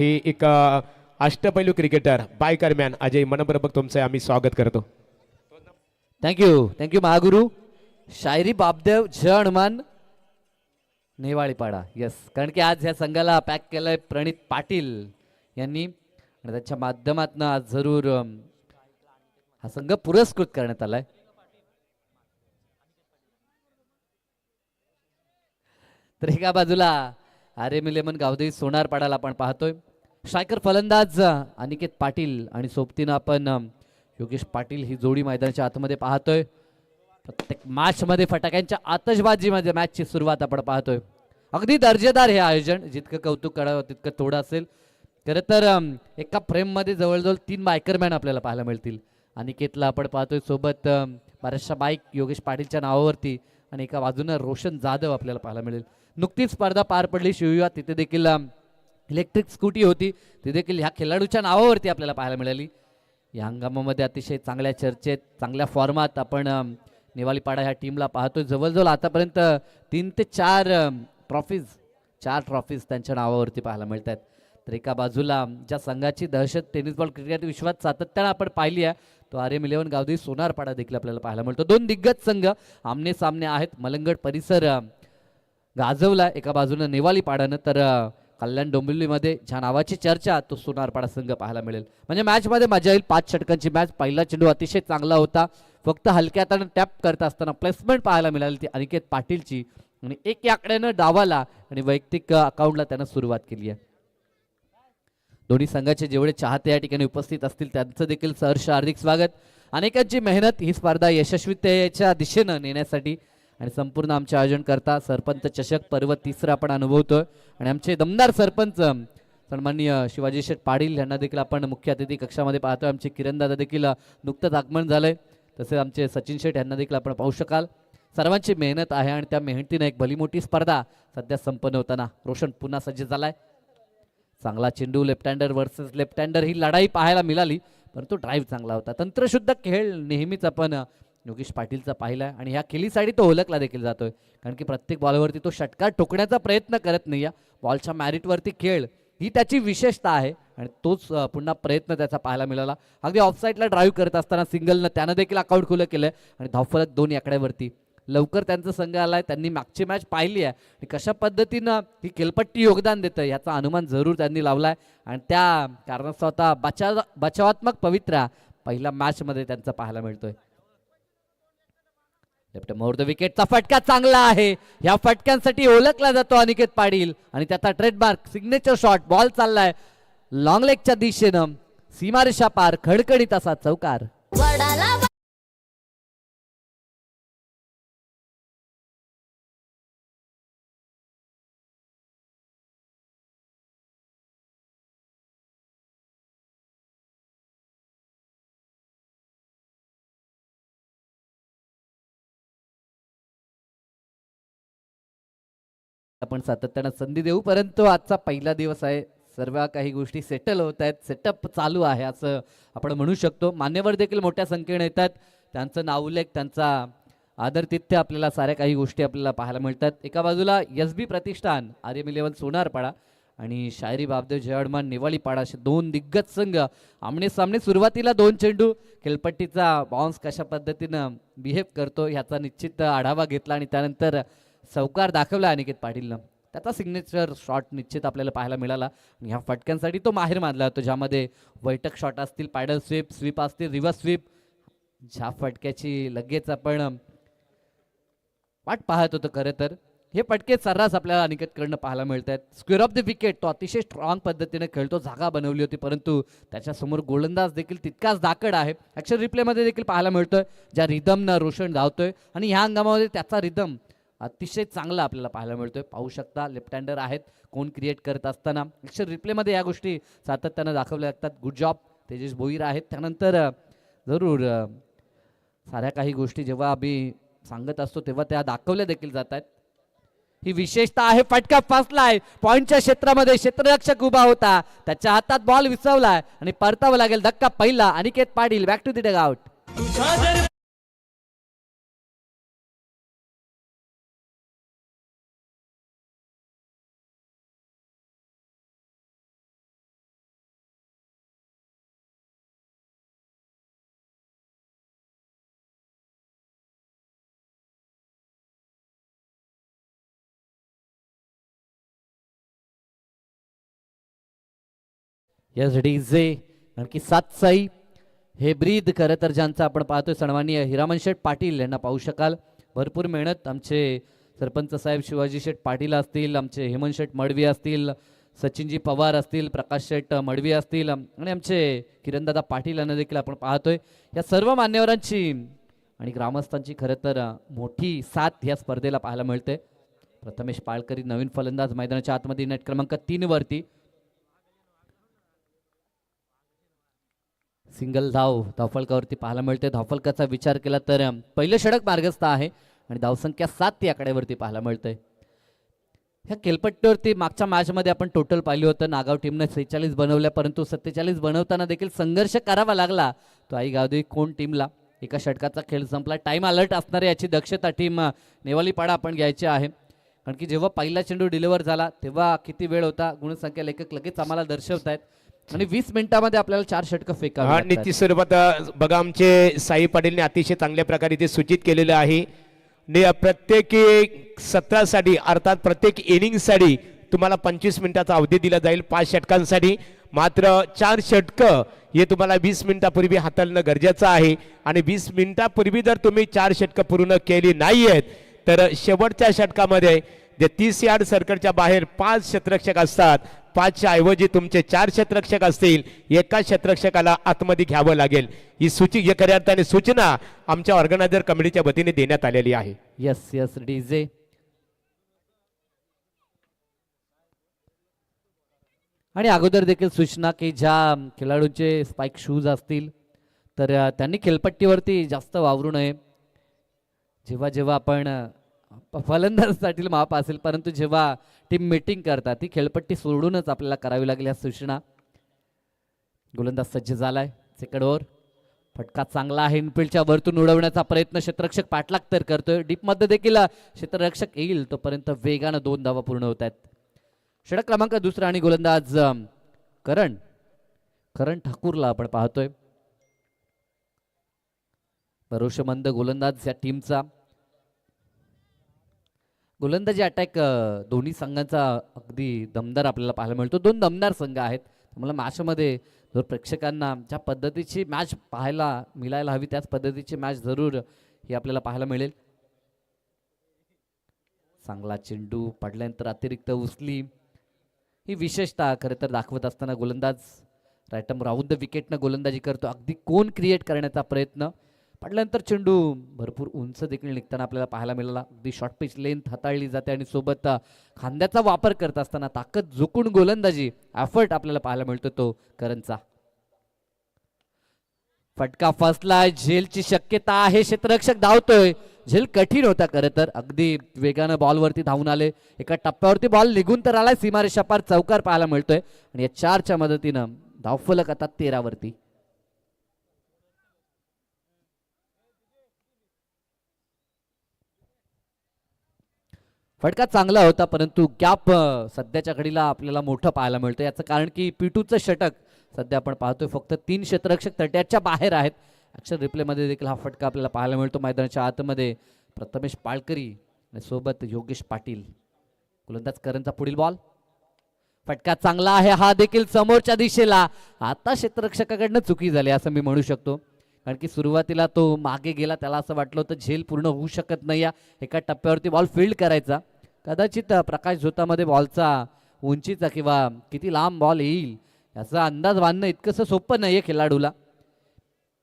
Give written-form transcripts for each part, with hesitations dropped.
हे एक अष्टपैलू क्रिकेटर बायकर मॅन अजय मनपूर्वक तुमचे आम्ही स्वागत करतो. थँक्यू महागुरु शायरी बापदेव झ हनुमान नेवाळीपाडा. येस, कारण की आज ह्या संघाला पॅक केलंय प्रणित पाटील यांनी आणि त्याच्या माध्यमातून आज जरूर हा संघ पुरस्कृत करण्यात आलाय. तर एका बाजूला आर्यमिलेमन गावदेवी सोनारपाडाला आपण पाहतोय. स्ट्रायकर फलंदाज अनिकेत पाटील आणि सोबतीनं आपण योगेश पाटील ही जोडी मैदानाच्या आतमध्ये पाहतोय. प्रत्येक मॅच मध्ये फटाक्यांच्या आतषबाजीमध्ये मॅचची सुरुवात आपण पाहतोय. अगदी दर्जेदार हे आयोजन, जितकं कौतुक करावं तितकं थोडं असेल. खरं तर एका फ्रेम मध्ये जवळजवळ 3 बायकरमॅन आपल्याला पाहायला मिळतील. अनिकेतला आपण पाहतोय सोबत बऱ्याचशा बाईक योगेश पाटीलच्या नावावरती आणि एका बाजूनं रोशन जाधव आपल्याला पाहायला मिळेल. नुकतीच स्पर्धा पार पडली शिवयुवा, तिथे देखील इलेक्ट्रिक स्कूटी होती, ती देखील ह्या खेळाडूच्या नावावरती आपल्याला पाहायला मिळाली. या हंगामामध्ये अतिशय चांगल्या चर्चेत चांगल्या फॉर्मात आपण नेवाळीपाडा ह्या टीमला पाहतोय. जवळजवळ आतापर्यंत 3 ते 4 ट्रॉफीज त्यांच्या नावावरती पाहायला मिळत आहेत. तर एका बाजूला ज्या संघाची दहशत टेनिस बॉल क्रिकेट विश्वात सातत्यानं आपण पाहिली आहे, तो आर्यमिलेवन गावदेवी सोनारपाडा देखील आपल्याला पाहायला मिळतो. 2 दिग्गज संघ आमने सामने आहेत. मलंगड परिसर गाजवला एका बाजूनं नेवाळीपाडानं, तर कल्याण डोंबिवलीमध्ये ज्या नावाची चर्चा तो सोनारपाडा संघ पाहायला मिळेल. म्हणजे मॅचमध्ये मजा येईल. 5 षटकांची मॅच. पहिला चेंडू अतिशय चांगला होता, फक्त हलक्या हाताने टॅप करत असताना प्लेसमेंट पाहायला मिळाली ती अनिकेत पाटीलची आणि 1 आकड्यानं डावाला आणि वैयक्तिक अकाउंटला त्यानं सुरुवात केली आहे. दोन्ही संघाचे जेवढे चाहते या ठिकाणी उपस्थित असतील त्यांचं देखील सहर्ष हार्दिक स्वागत. अनेकांची मेहनत ही स्पर्धा यशस्वीतेच्या दिशेनं नेण्यासाठी आणि संपूर्ण आमचे आयोजन करता सरपंच चषक पर्व 3रा आपण अनुभवतोय आणि आमचे दमदार सरपंच सन्माननीय शिवाजी शेठ पाटील यांना देखील आपण मुख्य अतिथी कक्षामध्ये पाहतोय. आमचे किरण दादा देखील नुकतंच आगमन झालंय. तसेच आमचे सचिन शेठ यांना देखील आपण पाहू शकाल. सर्वांची मेहनत आहे आणि त्या मेहनतीने एक भली मोठी स्पर्धा सध्या संपन्न होताना रोशन पुन्हा सज्ज झालाय. चांगला चेंडू, left hander versus left hander ही लढाई पाहायला मिळाली, परंतु ड्राईव्ह चांगला होता. तंत्रशुद्ध खेळ नेहमीच आपण योगेश पाटीलचा पाहिलाय आणि ह्या खेळीसाठी तो ओळखला देखील जातोय, कारण की प्रत्येक बॉलवरती तो षटकार ठोकण्याचा प्रयत्न करत नाही. या बॉलच्या मॅरिटवरती खेळ ही त्याची विशेषता आहे आणि तोच पुन्हा प्रयत्न त्याचा पाहायला मिळाला. अगदी ऑफसाईडला ड्राईव्ह करत असताना सिंगलनं त्यानं देखील अकाउंट खुलं केलंय आणि धावफलक 2 आकड्यावरती. लवकर त्यांचा संघ आलाय, त्यांनी मागची मॅच पाहिली आहे आणि कशा पद्धतीनं ही खेळपट्टी योगदान देतं याचा अनुमान जरूर त्यांनी लावलाय आणि त्या कारणास्तव आता बचावात्मक पवित्रा पहिल्या मॅचमध्ये त्यांचा पाहायला मिळतोय. लेफ्ट मोर द विकेटचा फटका चांगला आहे. या फटक्यांसाठी ओळखला जातो अनिकेत पाटील आणि त्याचा ट्रेडमार्क सिग्नेचर शॉट. बॉल चाललाय लॉंग लेगच्या दिशेनं, सीमारेषा पार, खडखडीत असा चौकार. आपण सातत्यानं संधी देऊ, परंतु आजचा पहिला दिवस आहे. सर्व काही गोष्टी सेटल होत आहेत, सेटअप चालू आहे असं आपण म्हणू शकतो. मान्यवर देखील मोठ्या संख्येने येतात, त्यांचं नावलेख, त्यांचा आदरातिथ्य आपल्याला साऱ्या काही गोष्टी आपल्याला पाहायला मिळतात. एका बाजूला SB प्रतिष्ठान, आर्यमिलेवन सोनारपाडा आणि शायरी बापदेव जयवडमान नेवाळीपाडा असे 2 दिग्गज संघ आमने सामने. सुरुवातीला 2 चेंडू खेळपट्टीचा बाउन्स कशा पद्धतीनं बिहेव करतो ह्याचा निश्चित आढावा घेतला आणि त्यानंतर चौकार दाखवला अनिकेत पाटीलनं. त्याचा सिग्नेचर शॉट निश्चित आपल्याला पाहायला मिळाला आणि ह्या फटक्यांसाठी तो माहेर मानला जातो, ज्यामध्ये बैठक शॉट असतील, पॅडल स्वीप असतील, रिव्हर्स स्वीप. ज्या फटक्याची लगेच आपण वाट पाहत होतो. खरं तर हे फटके सर्रास आपल्याला अनिकेतकडनं पाहायला मिळत आहेत. स्क्वेअर ऑफ द विकेट तो अतिशय स्ट्रॉंग पद्धतीने खेळतो, जागा बनवली होती, परंतु त्याच्यासमोर गोलंदाज देखील तितकाच दाकड आहे. ॲक्शन रिप्लेमध्ये देखील पाहायला मिळतोय ज्या रिदमनं रोशन धावतोय आणि ह्या हंगामामध्ये त्याचा रिदम अतिशय चांगला आपल्याला पाहायला मिळतोय. पाहू शकता लेफ्ट हँडर आहेत कोण क्रिएट करत असताना. ॲक्शन रिप्लेमध्ये या गोष्टी सातत्यानं दाखवल्या जातात. गुड जॉब तेजस भोईर आहेत. त्यानंतर जरूर साऱ्या काही गोष्टी जेव्हा आम्ही सांगत असतो तेव्हा त्या दाखवल्या देखील जातात. ही विशेषता आहे. फटका फसलाय पॉइंटच्या क्षेत्रामध्ये, क्षेत्ररक्षक उभा होता, त्याच्या हातात बॉल विसवलाय आणि परतावं लागेल. धक्का पहिला. Aniket Patil back to the dugout. Yes DJ आणखी 7 साई हे ब्रीद खरं तर ज्यांचा आपण पाहतोय सन्माननीय हिरामन शेठ पाटील यांना पाहू शकाल. भरपूर मेहनत आमचे सरपंच साहेब शिवाजी शेठ पाटील असतील, आमचे हेमंत शेठ मडवी असतील, सचिनजी पवार असतील, प्रकाश शेठ मडवी असतील आणि आमचे किरणदादा पाटील यांना देखील आपण पाहतोय. या सर्व मान्यवरांची आणि ग्रामस्थांची खरं तर मोठी साथ या स्पर्धेला पाहायला मिळते. प्रथमेश पाळकरी नवीन फलंदाज मैदानाच्या आतमध्ये नेट क्रमांक 3 वरती. सिंगल धावफलकावरती पाहायला मिळते. धावफलकाचा विचार केला तर पहिलं षटक मार्गस्थ आहे आणि धावसंख्या 7 या आकड्यावरती पाहायला मिळते. ह्या खेळपट्टीवरती मागच्या मॅचमध्ये आपण टोटल पाहिलं होतं. नागाव टीमने 46 बनवल्या, परंतु 47 बनवताना देखील संघर्ष करावा लागला तो आई गावदेवी कोण टीमला. एका षटकाचा खेळ संपला. टाइम अलर्ट असणारे याची दक्षता टीम नेवालीपाडा आपण घ्यायची आहे. कारण की जेव्हा पहिला चेंडू डिलिव्हर झाला तेव्हा किती वेळ होता गुणसंख्या लेखक लगेच आम्हाला दर्शवतायत आणि 20 मिनिटांमध्ये आपल्याला 4 षटकं फेकावी. निश्चित स्वरूपात बघा आमचे साई पाटीलने अतिशय चांगल्या प्रकारे ते सूचित केलेलं आहे. प्रत्येक सत्रासाठी अर्थात प्रत्येक इनिंगसाठी तुम्हाला 25 मिनिटाचा अवधी दिला जाईल 5 षटकांसाठी. मात्र 4 षटकं हे तुम्हाला 20 मिनिटापूर्वी हाताळणं गरजेचं आहे आणि 20 मिनिटापूर्वी जर तुम्ही 4 षटकं पूर्ण केली नाही आहेत तर शेवटच्या षटकामध्ये जे 30 यार्ड सर्कलच्या बाहेर 5 क्षेत्ररक्षक असतात, 5च्या ऐवजी तुमचे 4 क्षेत्ररक्षक असतील. एका क्षेत्ररक्षकाला आतमध्ये घ्यावं लागेल. ही खऱ्या अर्थाने सूचना आमच्या ऑर्गनायझर कमिटीच्या वतीने देण्यात आलेली आहे. Yes yes DJ. आणि अगोदर देखील सूचना की ज्या खेळाडूंचे स्पाइक शूज असतील तर त्यांनी खेळपट्टीवरती जास्त वावरू नये. जेव्हा जेव्हा आपण फलंदाजासाठी माप असेल, परंतु जेव्हा टीम मीटिंग करतात ती खेळपट्टी सोडूनच आपल्याला करावी लागेल या सूचना. गोलंदाज सज्ज झालाय. Second over. फटका चांगला आहे. इनफिल्डच्या वरतून उडवण्याचा प्रयत्न क्षेत्ररक्षक पाठलाग तर करतोय. डीपमध्ये देखील क्षेत्ररक्षक येईल तोपर्यंत वेगानं 2 धावा पूर्ण होत आहेत. षटक क्रमांक 2 आणि गोलंदाज करण ठाकूरला आपण पाहतोय. भरोशमंद गोलंदाज या टीमचा. गोलंदाजी अटॅक दोन्ही संघांचा अगदी दमदार आपल्याला पाहायला मिळतो. 2 दमदार संघ आहेत. मला मॅचमध्ये जर प्रेक्षकांना ज्या पद्धतीची मॅच पाहायला मिळायला हवी त्याच पद्धतीची मॅच जरूर ही आपल्याला पाहायला मिळेल. चांगला चेंडू पडल्यानंतर अतिरिक्त उचली ही विशेषतः खरं तर दाखवत असताना गोलंदाज रायटम राऊंड द विकेटनं गोलंदाजी करतो. अगदी कोण क्रिएट करण्याचा प्रयत्न. पडल्यानंतर चेंडू भरपूर उंच देखील निघताना आपल्याला पाहायला मिळाला. अगदी शॉर्ट पिच लेंथ हाताळली जाते आणि सोबत खांद्याचा वापर करत असताना ताकद झुकून गोलंदाजी एफर्ट आपल्याला पाहायला मिळतो तो करणचा. फटका फसला. झेलची शक्यता आहे. क्षेत्ररक्षक धावतोय. झेल कठीण होता खरं तर. अगदी वेगानं बॉलवरती धावून आले. एका टप्प्यावरती बॉल निघून तर आलाय. सीमारेषा पार चौकार पाहायला मिळतोय आणि या 4च्या मदतीनं धावफलक आता 13 वरती. फटका चांगला होता परंतु गॅप सध्याच्या घडीला आपल्याला मोठं पाहायला मिळतं. याचं कारण की P2चं षटक सध्या आपण पाहतोय फक्त 3 क्षेत्ररक्षक तट्याच्या बाहेर आहेत. अक्षर रिप्लेमध्ये देखील हा फटका आपल्याला पाहायला मिळतो. मैदानाच्या आतमध्ये प्रथमेश पाळकरी आणि सोबत योगेश पाटील. गोलंदाज करणचा पुढील बॉल. फटका चांगला आहे. हा देखील समोरच्या दिशेला. आता क्षेत्ररक्षकाकडनं चुकी झाली असं मी म्हणू शकतो. कारण की सुरुवातीला तो मागे गेला. त्याला असं वाटलं होतं झेल पूर्ण होऊ शकत नाही. या एका टप्प्यावरती बॉल फील्ड करायचा. कदाचित प्रकाश झोतामध्ये बॉलचा उंचीचा किंवा किती लांब बॉल येईल याचा अंदाज बांधणं इतकंसं सोपं नाही आहे खेळाडूला.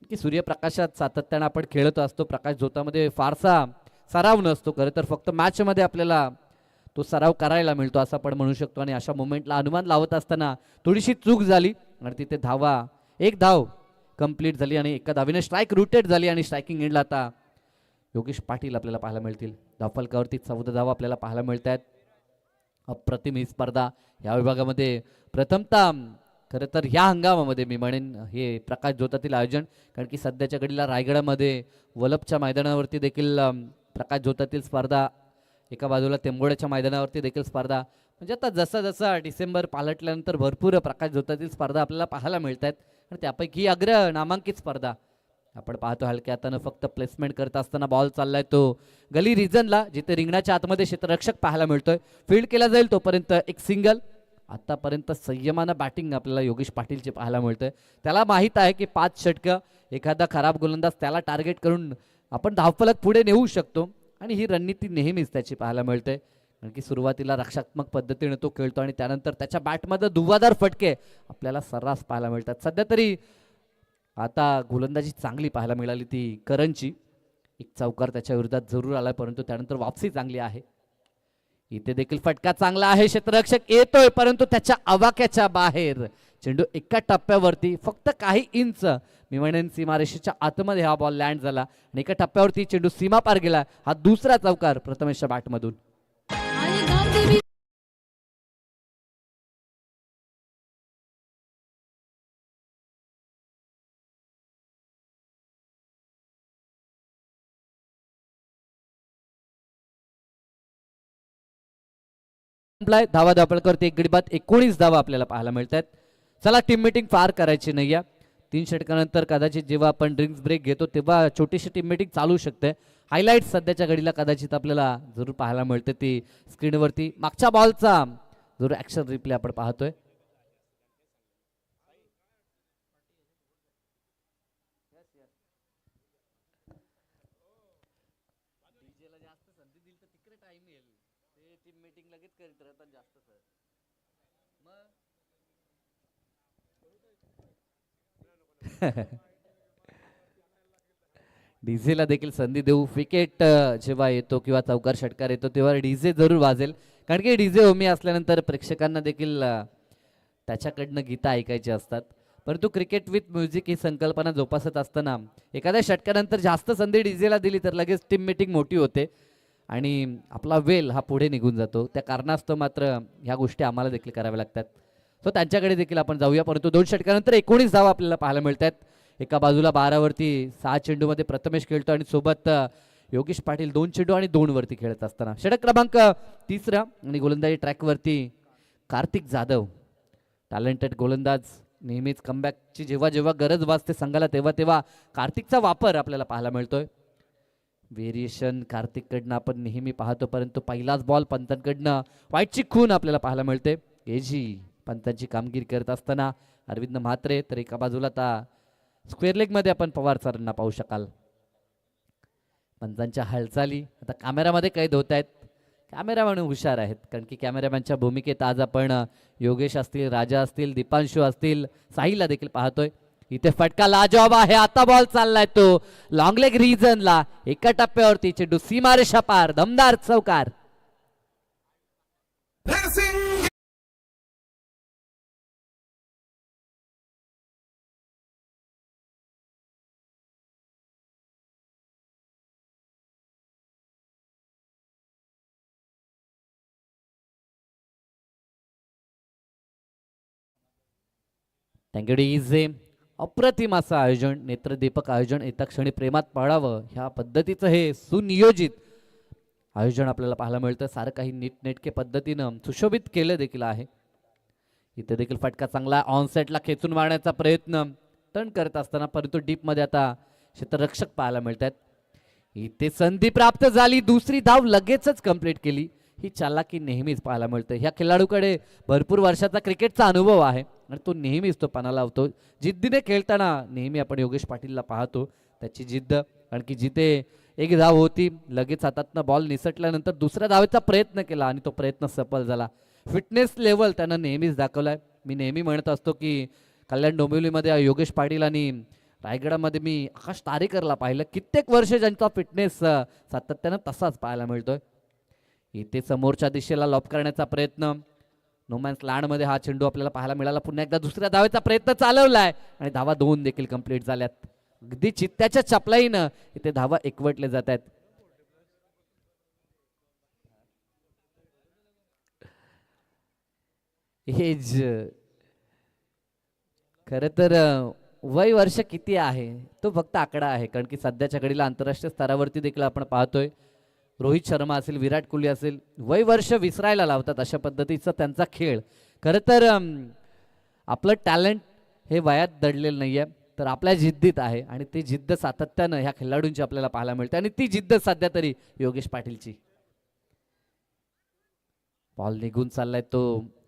की सूर्यप्रकाशात सातत्यानं आपण खेळत असतो. प्रकाश झोतामध्ये फारसा सराव नसतो. खरं तर फक्त मॅचमध्ये आपल्याला तो सराव करायला मिळतो असं आपण म्हणू शकतो. आणि अशा मोमेंटला अनुमान लावत असताना थोडीशी चूक झाली आणि तिथे धावा 1 धाव कंप्लीट झाली आणि एका धावेने स्ट्राईक रुटेड झाली आणि स्ट्रायकिंग एंडला आता योगेश पाटील आपल्याला पाहायला मिळतील. धावफलकावरती 14 धावा आपल्याला पाहायला मिळत आहेत. अप्रतिम ही स्पर्धा या विभागामध्ये प्रथमतः खरं तर ह्या हंगामामध्ये मी म्हणेन हे प्रकाश झोतातील आयोजन. कारण की सध्याच्या घडीला रायगडामध्ये वलपच्या मैदानावरती देखील प्रकाश झोतातील स्पर्धा, एका बाजूला तेंबोड्याच्या मैदानावरती देखील स्पर्धा. म्हणजे आता जसा जसा डिसेंबर पालटल्यानंतर भरपूर प्रकाश झोतातील स्पर्धा आपल्याला पाहायला मिळत आहेत. आणि त्यापैकी ही अग्र नामांकित स्पर्धा आपण पाहतो. हलक्या हातानं फक्त प्लेसमेंट करत असताना बॉल चाललाय तो गली रिजनला जिथे रिंगणाच्या आतमध्ये क्षेत्ररक्षक पाहायला मिळतोय. फील्ड केला जाईल तोपर्यंत एक सिंगल. आतापर्यंत संयमानं बॅटिंग आपल्याला योगेश पाटीलचे पाहायला मिळतंय. त्याला माहीत आहे की 5 षटकं एखादा खराब गोलंदाज त्याला टार्गेट करून आपण धावफलक पुढे नेऊ शकतो आणि ही रणनीती नेहमीच त्याची पाहायला मिळते. कारण की सुरुवातीला रक्षात्मक पद्धतीने तो खेळतो आणि त्यानंतर त्याच्या बॅटमध्ये धुव्वाधार फटके आपल्याला सर्रास पाहायला मिळतात. सध्या तरी आता गोलंदाजी चांगली पाहायला मिळाली ती करणची. एक चौकार त्याच्या विरोधात जरूर आलाय परंतु त्यानंतर वापसी चांगली आहे. इथे देखील फटका चांगला आहे. क्षेत्ररक्षक येतोय परंतु त्याच्या आवाक्याच्या बाहेर चेंडू एका टप्प्यावरती फक्त काही इंच मी म्हणेन सीमारेषेच्या आतमध्ये हा बॉल लँड झाला आणि एका टप्प्यावरती चेंडू सीमा पार गेला. हा दुसरा चौकार प्रथमेशच्या बॅटमधून. धावा धापळ करते एक गडी बाद 19 धावा आपल्याला पाहायला मिळतात. चला टीम मीटिंग फार करायची नाही आहे. 3 षटकानंतर कदाचित जेव्हा आपण ड्रिंक्स ब्रेक घेतो तेव्हा छोटीशी टीम मीटिंग चालू शकते. हायलाइट सध्याच्या घडीला कदाचित आपल्याला जरूर पाहायला मिळते ती स्क्रीनवरती. मागच्या बॉलचा जरूर ऍक्शन रिप्ले आपण पाहतोय. डीजेला देखील संधी देऊ. विकेट जेव्हा येतो किंवा चौकार षटकार येतो तेव्हा डीजे जरूर वाजेल. कारण की डीजे ओमी असल्यानंतर प्रेक्षकांना देखील त्याच्याकडनं गीतं ऐकायची असतात. परंतु क्रिकेट विथ म्युझिक ही संकल्पना जोपासत असताना एखाद्या षटकानंतर जास्त संधी डीजेला दिली तर लगेच टीम मीटिंग मोठी होते आणि आपला वेल हा पुढे निघून जातो. त्या कारणास्तव मात्र ह्या गोष्टी आम्हाला देखील कराव्या लागतात. सो त्यांच्याकडे देखील आपण जाऊया. परंतु 2 षटकानंतर 19 धावा आपल्याला पाहायला मिळतात. एका बाजूला 12 वरती 6 चेंडूमध्ये प्रथमेश खेळतो आणि सोबत योगेश पाटील 2 चेंडू आणि 2 वरती खेळत असताना षटक क्रमांक 3 आणि गोलंदाजी ट्रॅकवरती कार्तिक जाधव. टॅलेंटेड गोलंदाज. नेहमीच कमबॅकची जेव्हा जेव्हा गरज भासते संघाला तेव्हा तेव्हा कार्तिकचा वापर आपल्याला पाहायला मिळतोय. व्हेरिएशन कार्तिककडनं आपण नेहमी पाहतो परंतु पहिलाच बॉल पंतांकडनं वाईटची खून आपल्याला पाहायला मिळते. एजी पंतांची कामगिरी करत असताना अरविंद म्हात्रे. तर एका बाजूला आता स्क्वेअर लेग मध्ये आपण पवार सरांना पाहू शकाल. पंतांच्या हालचाली आता कॅमेरामध्ये कैद होत आहेत. कॅमेरामॅन हुशार आहेत कारण की कॅमेरामॅनच्या भूमिकेत आज आपण योगेश असतील, राजा असतील, दीपांशु असतील, साहिलला देखील पाहतोय. इथे फटका लाजवाब आहे. आता बॉल चाललाय तो लॉंग लेग रिजनला. एका टप्प्यावरती चेंडू सीमारेषा पार. दमदार चौकार. थँक्यू. अप्रतिम असं आयोजन, नेत्रदीपक आयोजन येत्या क्षणी प्रेमात पडावं ह्या पद्धतीचं हे सुनियोजित आयोजन आपल्याला पाहायला मिळतं. सारं काही नीटनेटके पद्धतीनं सुशोभित केलं देखील आहे. इथे देखील फटका चांगला. ऑन सेटला खेचून मारण्याचा प्रयत्न टर्न करत असताना परंतु डीप मध्ये आता क्षेत्ररक्षक पाहायला मिळतात. इथे संधी प्राप्त झाली. दुसरी धाव लगेचच कंप्लीट केली. ही चालाकी नेहमीच पाहायला मिळते. ह्या खेळाडूकडे भरपूर वर्षाचा क्रिकेटचा अनुभव आहे आणि तो नेहमीच तो पणा लावतो. जिद्दीने खेळताना नेहमी आपण योगेश पाटीलला पाहतो. त्याची जिद्द. कारण की जिथे एक धाव होती लगेच हातातनं बॉल निसटल्यानंतर दुसऱ्या धावेचा प्रयत्न केला आणि तो प्रयत्न सफल झाला. फिटनेस लेवल त्यानं नेहमीच दाखवलाय. मी नेहमी म्हणत असतो की कल्याण डोंबिवलीमध्ये योगेश पाटील आणि रायगडामध्ये मी आकाश तारेकरला पाहिलं. कित्येक वर्ष ज्यांचा फिटनेस सातत्यानं तसाच पाहायला मिळतोय. इथे समोरच्या दिशेला लॉप करण्याचा प्रयत्न. नोमॅन्स लँडमध्ये हा चेंडू आपल्याला पाहायला मिळाला. पुन्हा एकदा दुसऱ्या धावेचा प्रयत्न चालवलाय आणि धावा 2 देखील कंप्लीट झाल्यात. अगदी चित्त्याच्या चपलाईनं इथे धावा एकवटले जात आहेत. एज खरं तर वय वर्ष किती आहे तो फक्त आकडा आहे. कारण की सध्याच्या घडीला आंतरराष्ट्रीय स्तरावरती देखील आपण पाहतोय रोहित शर्मा असेल, विराट कोहली असेल, वय वर्ष विसरायला लावतात अशा पद्धतीचा त्यांचा खेळ. खरं तर आपलं टॅलेंट हे वयात दडलेलं नाहीये तर आपल्या जिद्दीत आहे आणि ती जिद्द सातत्यानं ह्या खेळाडूंची आपल्याला पाहायला मिळते आणि ती जिद्द सध्या तरी योगेश पाटीलची. बॉल निघून चाललाय तो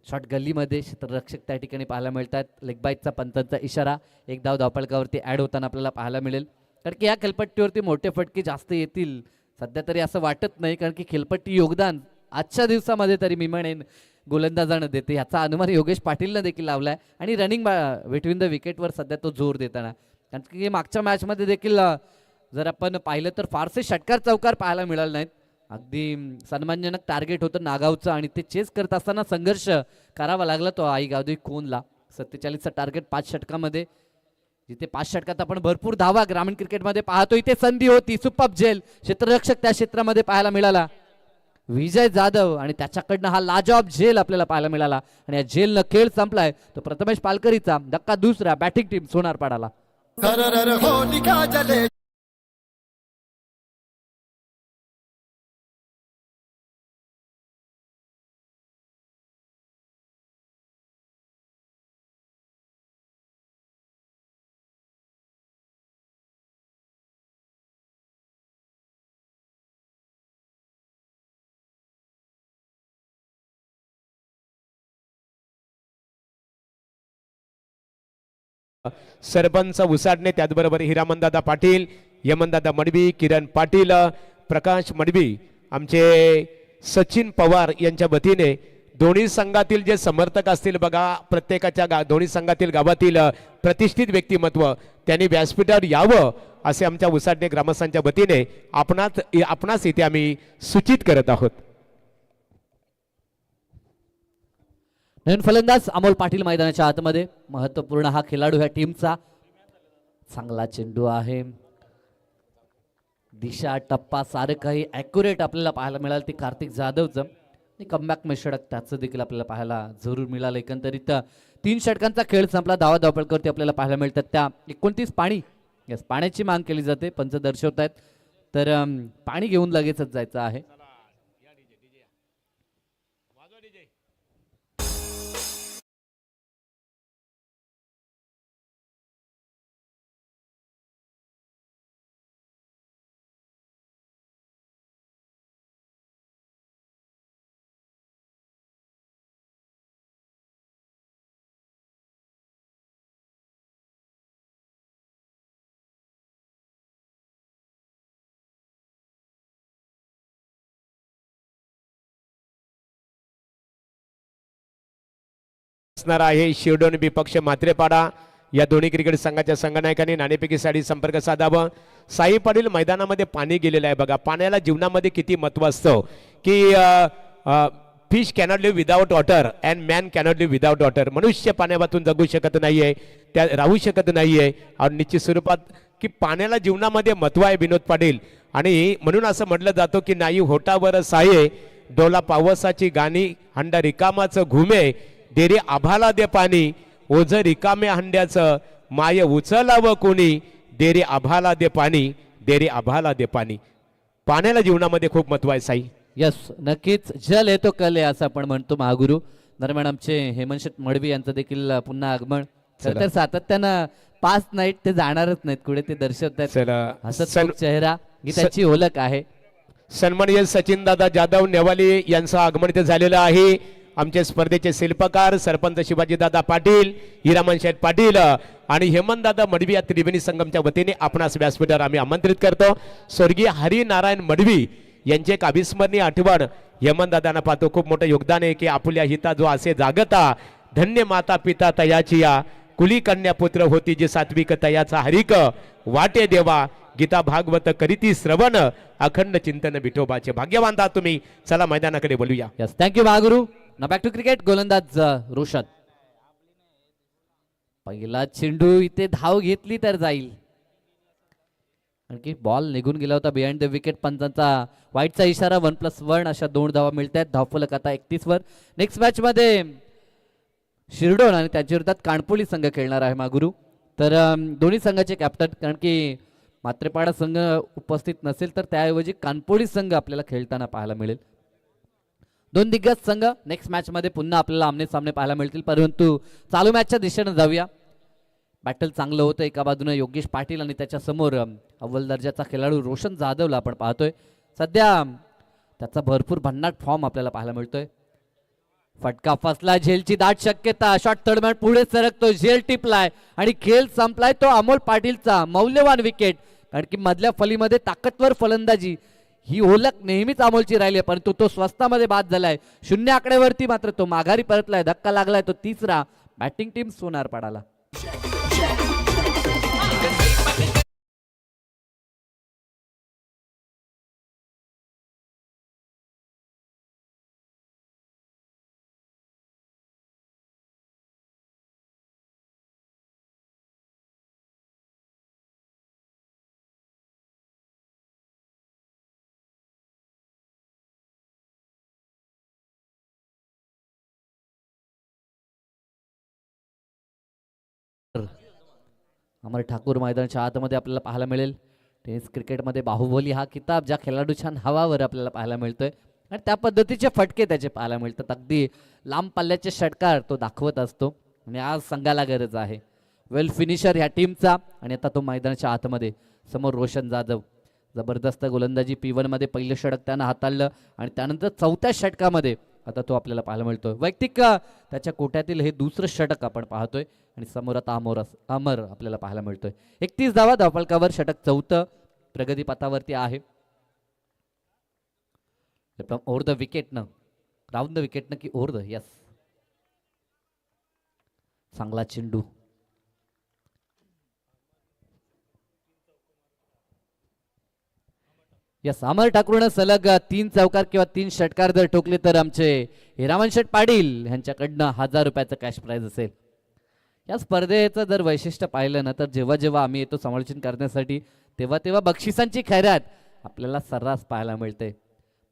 शॉट गल्लीमध्ये क्षेत्ररक्षक त्या ठिकाणी पाहायला मिळतात. लेग बाईटचा पंचांचा इशारा, एक धाव धावफलकावरती ॲड होताना आपल्याला पाहायला मिळेल. कारण की या खेळपट्टीवरती मोठे फटके जास्त येतील सध्या तरी असं वाटत नाही, कारण की खेळपट्टी योगदान आजच्या दिवसामध्ये तरी मी म्हणेन गोलंदाजानं देते, याचा अनुमान योगेश पाटीलनं देखील लावलाय. आणि रनिंग बिटवीन द विकेटवर सध्या तो जोर देताना, कारण की मागच्या मॅचमध्ये देखील जर आपण पाहिलं तर फारसे षटकार चौकार पाहायला मिळाले नाहीत. अगदी सन्मानजनक टार्गेट होतं नागावचं आणि ते चेस करत असताना संघर्ष करावा लागला तो आई गावदेवी कोनला. 47चं टार्गेट 5 षटकामध्ये, जिथे 5 षटकात आपण भरपूर धावा ग्रामीण क्रिकेटमध्ये पाहतो. इथे संधी होती, सुपर झेल क्षेत्ररक्षक त्या क्षेत्रामध्ये पाहायला मिळाला विजय जाधव, आणि त्याच्याकडनं हा लाजवाब झेल आपल्याला पाहायला मिळाला. आणि या झेलनं खेळ संपलाय. तो प्रथमेश पालकरीचा धक्का दुसरा बॅटिंग टीम सोनारपाडाला. सरपंच उसाडणे, त्याचबरोबर हिरामनदादा पाटील, यमनदादा मडवी, किरण पाटील, प्रकाश मडवी, आमचे सचिन पवार यांच्या वतीने दोन्ही संघातील जे समर्थक असतील बघा, प्रत्येकाच्या दोन्ही संघातील गावातील प्रतिष्ठित व्यक्तिमत्व त्यांनी व्यासपीठावर यावं असे आमच्या उसाडणे ग्रामस्थांच्या वतीने आपणास इथे आम्ही सूचित करत आहोत. नवीन फलंदाज अमोल पाटील मैदानाच्या आतमध्ये. महत्वपूर्ण हा खेळाडू ह्या टीमचा. चांगला चेंडू आहे, दिशा टप्पा सारं काही ॲक्युरेट आपल्याला पाहायला मिळालं ते कार्तिक जाधवचं. आणि कमबॅक मिसळक त्याचं देखील आपल्याला पाहायला जरूर मिळालं. एकंदरीत 3 षटकांचा खेळ संपला. धावा धावपळकरती आपल्याला पाहायला मिळतात त्या 29 पाणी. यस, पाण्याची मांग केली जाते, पंच दर्शवत आहेत, तर पाणी घेऊन लगेचच जायचं आहे. असणार आहे शिवडोन विपक्ष मात्रेपाडा या दोन्ही क्रिकेट संघाच्या संघनायकांनी नाणेफेकीसाठी संपर्क साधावा. साई पाटील मैदानामध्ये पाणी गेलेलं आहे बघा. पाण्याला जीवनामध्ये किती महत्व असतं की fish cannot live without water and man cannot live without water. मनुष्य पाण्यावाचून जगू शकत नाहीये, त्या राहू शकत नाहीये. आणि निश्चित स्वरूपात की पाण्याला जीवनामध्ये महत्व आहे विनोद पाटील. आणि म्हणून असं म्हटलं जातं की नाही होटावर साये डोला पावसाची गाणी, हंडा रिकामाचं घुमे, डेरी आभाला दे पाणी, ओझ रिकामे हंड्याचं, माय उचलावं कोणी, डेरी आभाला दे पाणी, डेरी आभाला दे पाणी. पाण्याला जीवनामध्ये खूप महत्व आहे साई. यस, नक्कीच. जल येतो कल आहे असं आपण म्हणतो महागुरु. दरम्यान आमचे हेमंत मडवी यांचं देखील पुन्हा आगमन. तर सातत्यानं 5 नाईट ते जाणारच नाहीत कुठे, ते दर्शवतात असं चेहरा ही त्याची ओळख आहे. सन्माननीय सचिन दादा जाधव नेवाली यांचं आगमन इथे झालेलं आहे. आमचे स्पर्धेचे शिल्पकार सरपंच शिवाजीदादा पाटील, हिरामन शेठ पाटील आणि हेमंतदादा मडवी या त्रिवेणी संगमच्या वतीने आपणास व्यासपीठावर आम्ही आमंत्रित करतो. स्वर्गीय हरिनारायण मडवी यांचे एक अविस्मरणीय आठवण हेमंतदादांना पाहतो. खूप मोठं योगदान आहे की आपुल्या हिता जो असे जागता, धन्य माता पिता तयाची या, कुली कन्या पुत्र होती जे सात्विक तयाचा हरिक, वाटे देवा गीता भागवत करीती श्रवण, अखंड चिंतन विठोबाचे. भाग्यवान आहात तुम्ही. चला मैदानाकडे बोलूया. Yes, thank you Mahaguru. ना बॅक टू क्रिकेट. गोलंदाज रोशन. पहिला चेंडू इथे धाव घेतली तर जाईल, आणखी बॉल निघून गेला होता बिहाइंड द विकेट. पंचांचा वाईटचा इशारा. 1+1 अशा 2 धावा मिळतात. धावफलक आता 31 वर. नेक्स्ट मॅच मध्ये शिरडोन आणि त्यांच्या विरोधात काणपोली संघ खेळणार आहे महागुरु. तर दोन्ही संघाचे कॅप्टन, कारण की मात्रेपाडा संघ उपस्थित नसेल तर त्याऐवजी काणपोली संघ आपल्याला खेळताना पाहायला मिळेल. 2 दिग्गज संघ नेक्स्ट मॅच मध्ये पुन्हा आपल्याला आमने सामने पाहायला मिळतील. परंतु चालू मॅचच्या दिशेने जाऊया. बॅटल चांगलं होतं. एका बाजूने योगेश पाटील आणि त्याच्या समोर अव्वल दर्जाचा खेळाडू रोशन जाधवला आपण पाहतोय. सध्या त्याचा भरपूर भन्नाट फॉर्म आपल्याला पाहायला मिळतोय. फटका फसला, झेलची दाट शक्यता, शॉट तडमॅट पुढे सरकतो, झेल टिपलाय आणि खेळ संपलाय. तो अमोल पाटीलचा मौल्यवान विकेट. कारण की मधल्या फलीमध्ये ताकदवर फलंदाजी ही ओळख नेहमीच अमोलची राहिली आहे, परंतु तो स्वस्तामध्ये बाद झालाय. 0 आकड्यावरती मात्र तो माघारी परतलाय. धक्का लागलाय तो तिसरा. बॅटिंग टीम सोनार पाडाला. अमर ठाकूर मैदानाच्या आतमध्ये आपल्याला पाहायला मिळेल. टेनिस क्रिकेटमध्ये बाहुबली हा किताब ज्या खेळाडूच्या नावावर आपल्याला पाहायला मिळतोय आणि त्या पद्धतीचे फटके त्याचे पाहायला मिळतात. अगदी लांब पल्ल्याचे षटकार तो दाखवत असतो आणि आज संघाला गरज आहे वेल फिनिशर ह्या टीमचा. आणि आता तो मैदानाच्या आतमध्ये समोर रोशन जाधव. जबरदस्त गोलंदाजी P1 मध्ये पहिलं षटक त्यानं हाताळलं आणि त्यानंतर चौथ्या षटकामध्ये आता तो आपल्याला पाहायला मिळतोय. वैयक्तिक त्याच्या कोट्यातील हे दुसरं षटक आपण पाहतोय आणि समोर आता अमर आपल्याला पाहायला मिळतोय. 31 धावा धावफलकावर षटक चौथं प्रगतीपथावरती आहे. ओव्हर द विकेटनं, राऊंड द विकेटनं की ओव्हर द, यस, चांगला चेंडू. यस, अमर ठाकूरनं सलग 3 चौकार किंवा 3 षटकार जर ठोकले तर आमचे हिरामन शेठ पाटील यांच्याकडनं 1000 रुपयाचं कॅश प्राइज असेल. या स्पर्धेचं जर वैशिष्ट्य पाहिलं ना तर जेव्हा जेव्हा आम्ही येतो समालोचन करण्यासाठी तेव्हा तेव्हा बक्षिसांची खैरात आपल्याला सर्रास पाहायला मिळते.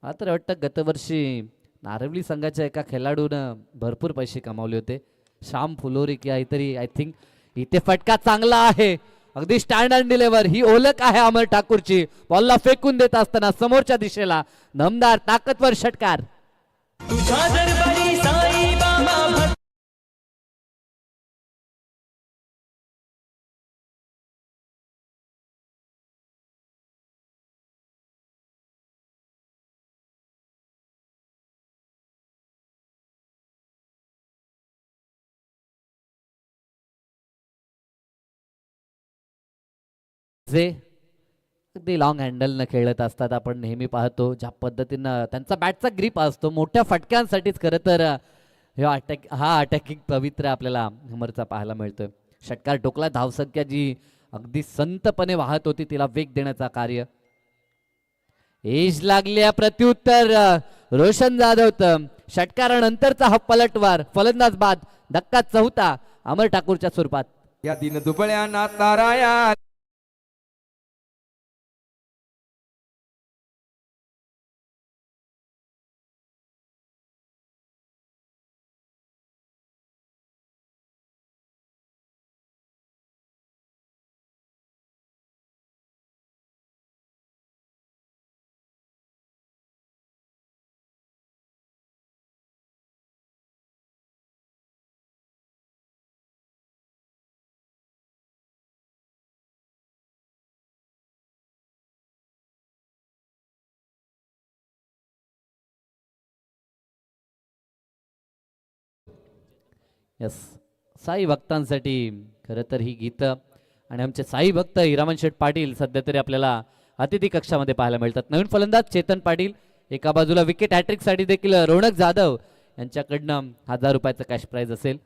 मला तर वाटतं गतवर्षी नारवली संघाच्या एका खेळाडूनं भरपूर पैसे कमावले होते, श्याम फुलोरी की काहीतरी. आय थिंक इथे फटका चांगला आहे, अगदी स्टँडर्ड डिलेवर. ही ओळख आहे अमर ठाकूरची. बॉलला फेकून देत असताना समोरच्या दिशेला दमदार ताकदवर षटकार. जे अगदी लॉंग हँडलनं खेळत असतात. आपण नेहमी पाहतो ज्या पद्धतीनं त्यांचा बॅटचा ग्रीप असतो मोठ्या फटक्यांसाठीच. खरं तर हा अटॅकिंग पवित्र आपल्याला अमरचा पाहायला मिळतोय. षटकार टोकला, धावसंख्या जी अगदी संतपणे वाहत होती तिला वेग देण्याचा कार्य. एज लागल्या प्रत्युत्तर रोशन जाधव. षटकारानंतरचा हा पलटवार, फलंदाज बाद, धक्का चौथा अमर ठाकूरच्या स्वरूपात. या दिन दुबळ्या नाताराया यस, साई भक्तांसाठी खरं तर ही गीतं आणि आमचे साई भक्त हिरामन शेठ पाटील सध्या तरी आपल्याला अतिथी कक्षामध्ये पाहायला मिळतात. नवीन फलंदाज चेतन पाटील, एका बाजूला विकेट हॅट्रिकसाठी देखील रौनक जाधव यांच्याकडनं 1000 रुपयाचं कॅश प्राइज असेल.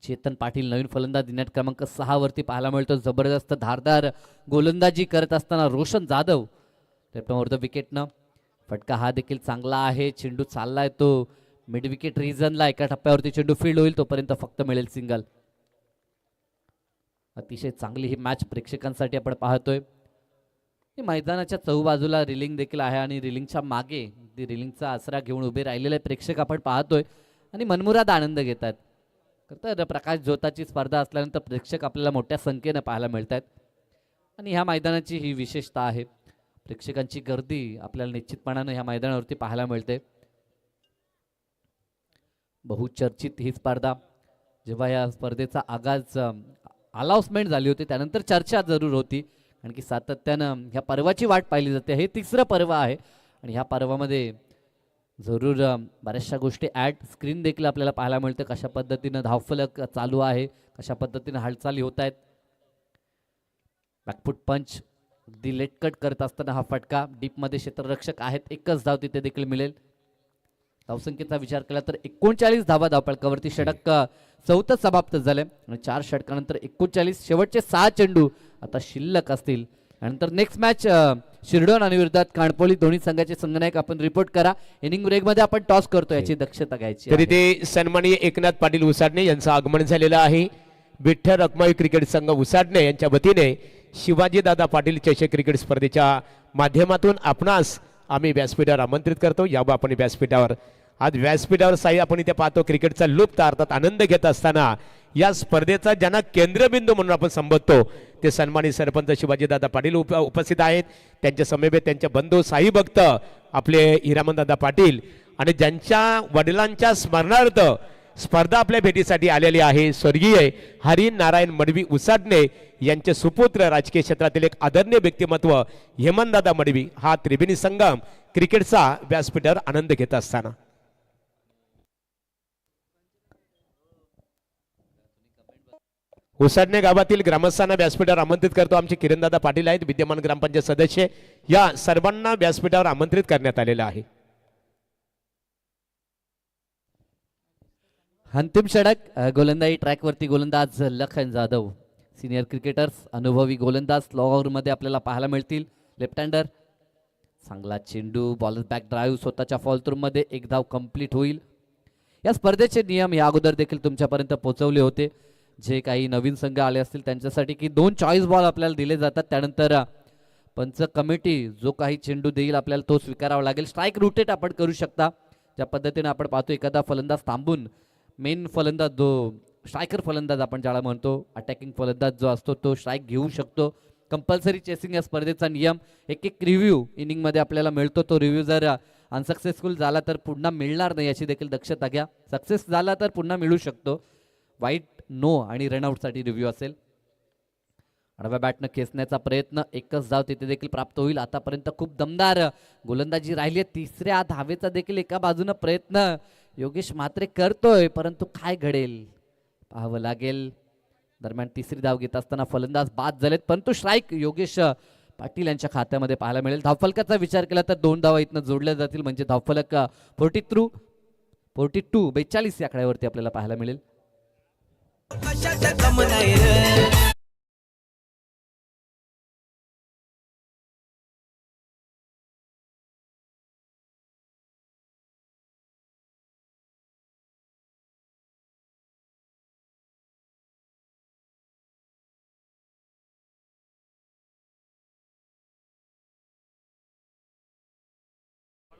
चेतन पाटील नवीन फलंदाज नेट क्रमांक 6 वरती पाहायला मिळतो. जबरदस्त धारदार गोलंदाजी करत असताना रोशन जाधव त्याच्यावर विकेटनं. फटका हा देखील चांगला आहे. चेंडू चाललाय तो मिड विकेट रिजनला, एका टप्प्यावरती चेंडू फील्ड होईल तोपर्यंत फक्त मिळेल सिंगल. अतिशय चांगली ही मॅच प्रेक्षकांसाठी आपण पाहतोय. मैदानाच्या चहूबाजूला रिलिंग देखील आहे आणि रिलिंगच्या मागे रिलिंगचा आसरा घेऊन उभे राहिलेले प्रेक्षक आपण पाहतोय आणि मनमुराद आनंद घेतात. तर प्रकाश ज्योताची स्पर्धा असल्यानंतर प्रेक्षक आपल्याला मोठ्या संख्येने पाहायला मिळतात आणि ह्या मैदानाची ही विशेषता आहे. प्रेक्षकांची गर्दी आपल्याला निश्चितपणाने ह्या मैदानावरती पाहायला मिळते. बहुचर्चित ही स्पर्धा. जेव्हा या स्पर्धेचा आगाज अनाउन्समेंट झाली होती त्यानंतर चर्चा जरूर होती, कारण की सातत्यानं ह्या पर्वाची वाट पाहिली जाते. हे तिसरं पर्व आहे आणि ह्या पर्वामध्ये जरूर बऱ्याचशा गोष्टी ॲट स्क्रीन देखील आपल्याला पाहायला मिळते, कशा पद्धतीनं धावफलक चालू आहे, कशा पद्धतीनं हालचाली होत आहेत. बॅकफूट पंच अगदी लेटकट करत असताना हा फटका, डीपमध्ये क्षेत्ररक्षक आहेत, एकच धाव तिथे देखील मिळेल. धावसंख्येचा विचार केला तर 39 धावा धावफलकावरती. षटक चौथं समाप्त झालंय आणि 4 षटकानंतर 39. शेवटचे 6 चेंडू आता शिल्लक असतील. नंतर नेक्स्ट मॅच शिरडोन आणि विरोधात काणपोली दोन्ही संघाचे संघनायक आपण रिपोर्ट करा. इनिंग ब्रेक मध्ये आपण टॉस करतो, याची दक्षता घ्यायची तरी आहे. ते सन्माननीय एकनाथ पाटील उसाडणे यांचं आगमन झालेलं आहे. विठ्ठल रखमाई क्रिकेट संघ उसाडणे यांच्या वतीने शिवाजीदादा पाटील चषक क्रिकेट स्पर्धेच्या माध्यमातून आपणास आम्ही व्यासपीठावर आमंत्रित करतो. यावं आपण व्यासपीठावर. आज व्यासपीठावर साई आपण इथे पाहतो क्रिकेटचा लुप्त अर्थात आनंद घेत असताना या स्पर्धेचा ज्यांना केंद्रबिंदू म्हणून आपण संबोधतो ते सन्मानित सरपंच शिवाजीदादा पाटील उपस्थित आहेत. त्यांच्या समवेत त्यांचे बंधू साई भक्त आपले हिरामनदादा पाटील आणि ज्यांच्या वडिलांच्या स्मरणार्थ स्पर्धा आपल्या भेटीसाठी आलेली आहे स्वर्गीय हरी नारायण मडवी उसाडणे यांचे सुपुत्र राजकीय क्षेत्रातील एक आदरणीय व्यक्तिमत्व हेमंतदादा मडवी. हा त्रिवेणी संगम क्रिकेटचा व्यासपीठावर आनंद घेत असताना उसाडणे गावातील ग्रामस्थांना व्यासपीठावर आमंत्रित करतो. आमचे किरणदादा पाटील आहेत, विद्यमान ग्रामपंचायत सदस्य. या सर्वांना व्यासपीठावर आमंत्रित करण्यात आलेलं आहे. अंतिम षटक गोलंदाजी ट्रॅकवरती गोलंदाज लखन जाधव, सिनियर क्रिकेटर्स, अनुभवी गोलंदाज मध्ये आपल्याला पाहायला मिळतील. लेफ्ट हँडर, चांगला चेंडू, बॉलर बॅक ड्राईव्ह, स्वतःच्या फॉलथ्रूमध्ये एक धाव कंप्लीट होईल. या स्पर्धेचे नियम या अगोदर देखील तुमच्यापर्यंत पोहोचवले होते. जे काही नवीन संघ आले असतील त्यांच्यासाठी की 2 चॉईस बॉल आपल्याला दिले जातात. त्यानंतर पंच कमिटी जो काही चेंडू देईल आपल्याला तो स्वीकारावा लागेल. स्ट्राईक रोटेट आपण करू शकता. ज्या पद्धतीने आपण पाहतो एखादा फलंदाज थांबून मेन फलंदाज जो स्ट्रायकर फलंदाज आपण ज्याला म्हणतो, अटॅकिंग फलंदाज जो असतो तो स्ट्राईक घेऊ शकतो. कंपल्सरी चेसिंग या स्पर्धेचा नियम. एक रिव्ह्यू इनिंगमध्ये आपल्याला मिळतो. तो रिव्ह्यू जर अनसक्सेसफुल झाला तर पुन्हा मिळणार नाही, याची देखील दक्षता घ्या. सक्सेस झाला तर पुन्हा मिळू शकतो. वाईट, नो आणि रनआउटसाठी रिव्ह्यू असेल. आडव्या बॅटनं खेचण्याचा प्रयत्न, एकच धाव तिथे देखील प्राप्त होईल. आतापर्यंत खूप दमदार गोलंदाजी राहिली आहे. तिसऱ्या धावेचा देखील एका बाजूनं प्रयत्न योगेश म्हात्रे करतोय, परंतु काय घडेल पाहावं लागेल. दरम्यान तिसरी धाव घेत असताना फलंदाज बाद झालेत, परंतु स्ट्राईक योगेश पाटील यांच्या खात्यामध्ये पाहायला मिळेल. धावफलकाचा विचार केला तर 2 धावा इथनं जोडल्या जातील, म्हणजे धावफलक 42 या आकड्यावरती आपल्याला पाहायला मिळेल.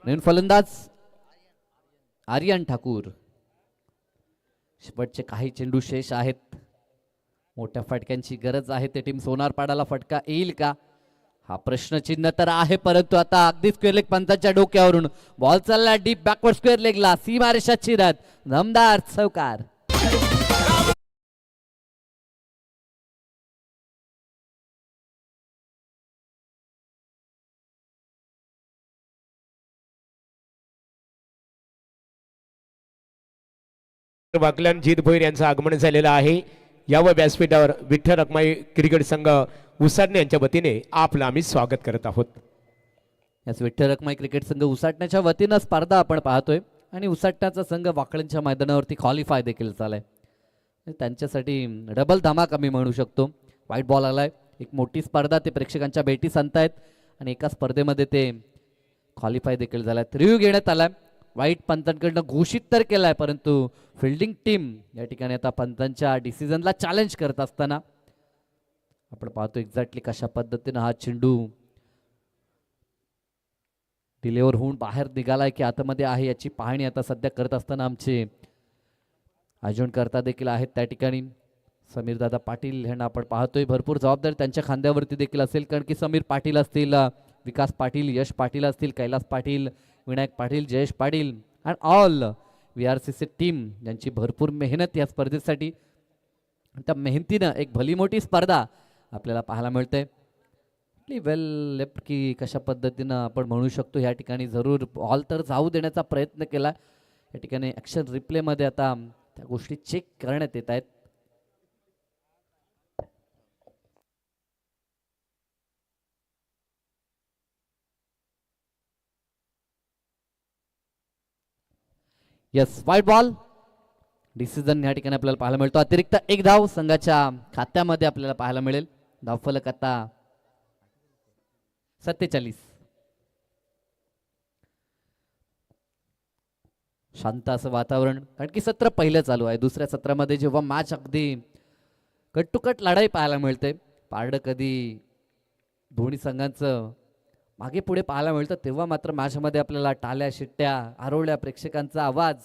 नवीन फलंदाज आर्यन ठाकूर. शेवटचे काही चेंडू शेष आहेत. मोठ्या फटक्यांची गरज आहे. ते टीम सोनारपाडाला फटका येईल का हा प्रश्नचिन्ह तर आहे, परंतु आता अगदी स्क्वेअर लेग पंचाच्या डोक्यावरून बॉल चालला डीप बॅकवर्ड स्क्वेअर लेगला, सीमारेषा चिरत दमदार चौकार. वाकलन जीत भोईर यांचं आगमन झालेलं आहे. यावर व्यासपीठावर विठ्ठल रखमाई क्रिकेट संघ उसाडणे यांच्या वतीने आपलं आम्ही स्वागत करत आहोत. याच विठ्ठल रखमाई क्रिकेट संघ उसाटण्याच्या वतीनं स्पर्धा आपण पाहतोय आणि उसाटण्याचा संघ वाकळणच्या मैदानावरती क्वालिफाय देखील झालाय. त्यांच्यासाठी डबल धमाका मी म्हणू शकतो. व्हाईट बॉल आलाय, एक मोठी स्पर्धा ते प्रेक्षकांच्या भेटी सांगतायत आणि एका स्पर्धेमध्ये ते क्वालिफाय देखील झालाय. रिव्ह्यू घेण्यात आलाय. वाईट पंतांकडनं घोषित तर केलाय, परंतु फिल्डिंग टीम या ठिकाणी आता पंतांच्या डिसिजनला चॅलेंज करत असताना आपण पाहतो एक्झॅक्टली कशा पद्धतीनं हा चेंडू डिलेवर होऊन बाहेर निघालाय की आतमध्ये आहे, याची पाहणी आता सध्या करत असताना आमचे आयोजनकर्ता देखील आहेत त्या ठिकाणी. समीर दादा पाटील यांना आपण पाहतोय. भरपूर जबाबदारी त्यांच्या खांद्यावरती देखील असेल, कारण की समीर पाटील असतील, विकास पाटील, यश पाटील असतील, Kailas Patil, Vinayak Patil, Jayesh Patil and all VRCC team यांची भरपूर मेहनत या स्पर्धेसाठी. त्या मेहनतीनं एक भली मोठी स्पर्धा आपल्याला पाहायला मिळते. वेल लेफ्ट की कशा पद्धतीनं आपण म्हणू शकतो या ठिकाणी जरूर बॉल तर जाऊ देण्याचा प्रयत्न केला. या ठिकाणी ॲक्शन रिप्लेमध्ये आता त्या गोष्टी चेक करण्यात येत आहेत. यस वाईट बॉल डिसिजन या ठिकाणी आपल्याला पाहायला मिळतो. अतिरिक्त एक धाव संघाच्या खात्यामध्ये आपल्याला पाहायला मिळेल. धावफलक आता 47. शांत असं वातावरण, कारण की सत्र पहिलं चालू आहे. दुसऱ्या सत्रामध्ये जेव्हा मॅच अगदी कट टू कट लढाई पाहायला मिळते, पारडं कधी दोन्ही संघांचं मागे पुढे पाहायला मिळतं, तेव्हा मात्र मॅचमध्ये आपल्याला टाळ्या शिट्ट्या आरोळ्या प्रेक्षकांचा आवाज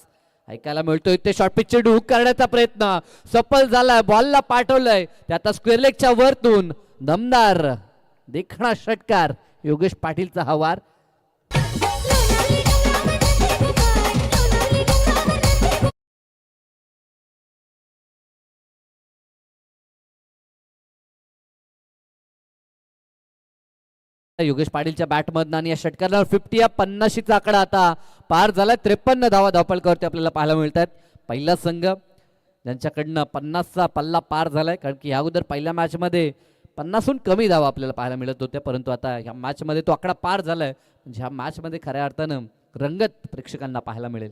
ऐकायला मिळतोय. ते शॉर्ट पिच चेंडू हुक करण्याचा प्रयत्न सफल झालाय. बॉलला पाठवलंय ते आता स्क्वेअर लेगच्या वरतून दमदार देखणा षटकार योगेश पाटीलचा हा वार. योगेश पाटीलच्या बॅटमधनं आणि या षटकारावर 50 या 50चा आकडा आता पार झालाय. 53 धावा धावपलकावरती आपल्याला पाहायला मिळतात. पहिला संघ ज्यांच्याकडनं 50चा पल्ला पार झालाय, कारण की ह्या अगोदर पहिल्या मॅचमध्ये 50हून कमी धावा आपल्याला पाहायला मिळत होत्या, परंतु आता ह्या मॅचमध्ये तो आकडा पार झालाय. म्हणजे ह्या मॅचमध्ये खऱ्या अर्थानं रंगत प्रेक्षकांना पाहायला मिळेल.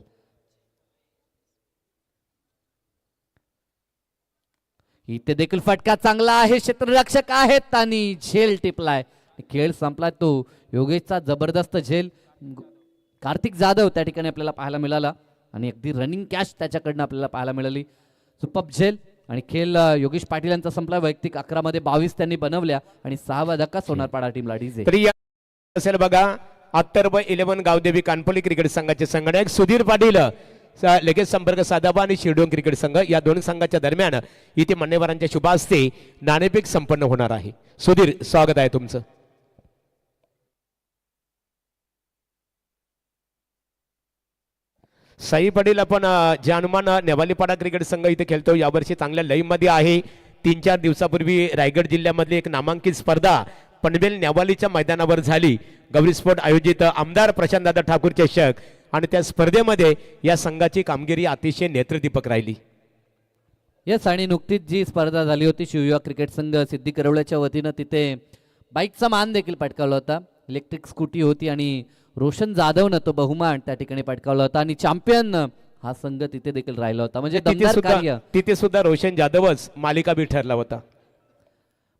इथे देखील फटका चांगला आहे, क्षेत्ररक्षक आहेत आणि झेल टिपलाय. खेळ संपला. तो योगेशचा जबरदस्त झेल कार्तिक जाधव त्या ठिकाणी आपल्याला पाहायला मिळाला आणि अगदी रनिंग कॅच त्याच्याकडनं आपल्याला पाहायला मिळाली. सुपर झेल आणि खेळ योगेश पाटील यांचा संपला. वैयक्तिक 11 मध्ये 22 त्यांनी बनवल्या आणि 6वा धक्का सोनारपाडा टीमला डीजे. तरी असेल बघा अत्तर्ब 11 गावदेवी कानपोली क्रिकेट संघाचे संघटक सुधीर पाटील लगेच संपर्क साधावा आणि शिरडोन क्रिकेट संघ या दोन संघाच्या दरम्यान इथे मान्यवरांच्या शुभ हस्ते नाणेफेक संपन्न होणार आहे. सुधीर स्वागत आहे तुमचं. साई पाटील आपण जानमान नेवालीपाडा क्रिकेट संघ इथे खेळतो. यावर्षी चांगल्या लईमध्ये आहे. 3-4 दिवसापूर्वी रायगड जिल्ह्यामधली एक नामांकित स्पर्धा पनवेल नेवालीच्या मैदानावर झाली. गौरी स्पोर्ट आयोजित आमदार प्रशांतदादा ठाकूर चषक आणि त्या स्पर्धेमध्ये या संघाची कामगिरी अतिशय नेत्रदीपक राहिली. येस आणि नुकतीच जी स्पर्धा झाली होती शिवयुवा क्रिकेट संघ सिद्धी करवल्याच्या वतीनं तिथे बाईकचा मान देखील पटकावला होता. इलेक्ट्रिक स्कूटी होती आणि रोशन जाधवनं तो बहुमान त्या ठिकाणी पटकावला होता आणि चॅम्पियन हा संघ तिथे देखील राहिला होता. म्हणजे दमदार कार्य. तिथे सुद्धा रोशन जाधवच मालिका बी ठरला होता.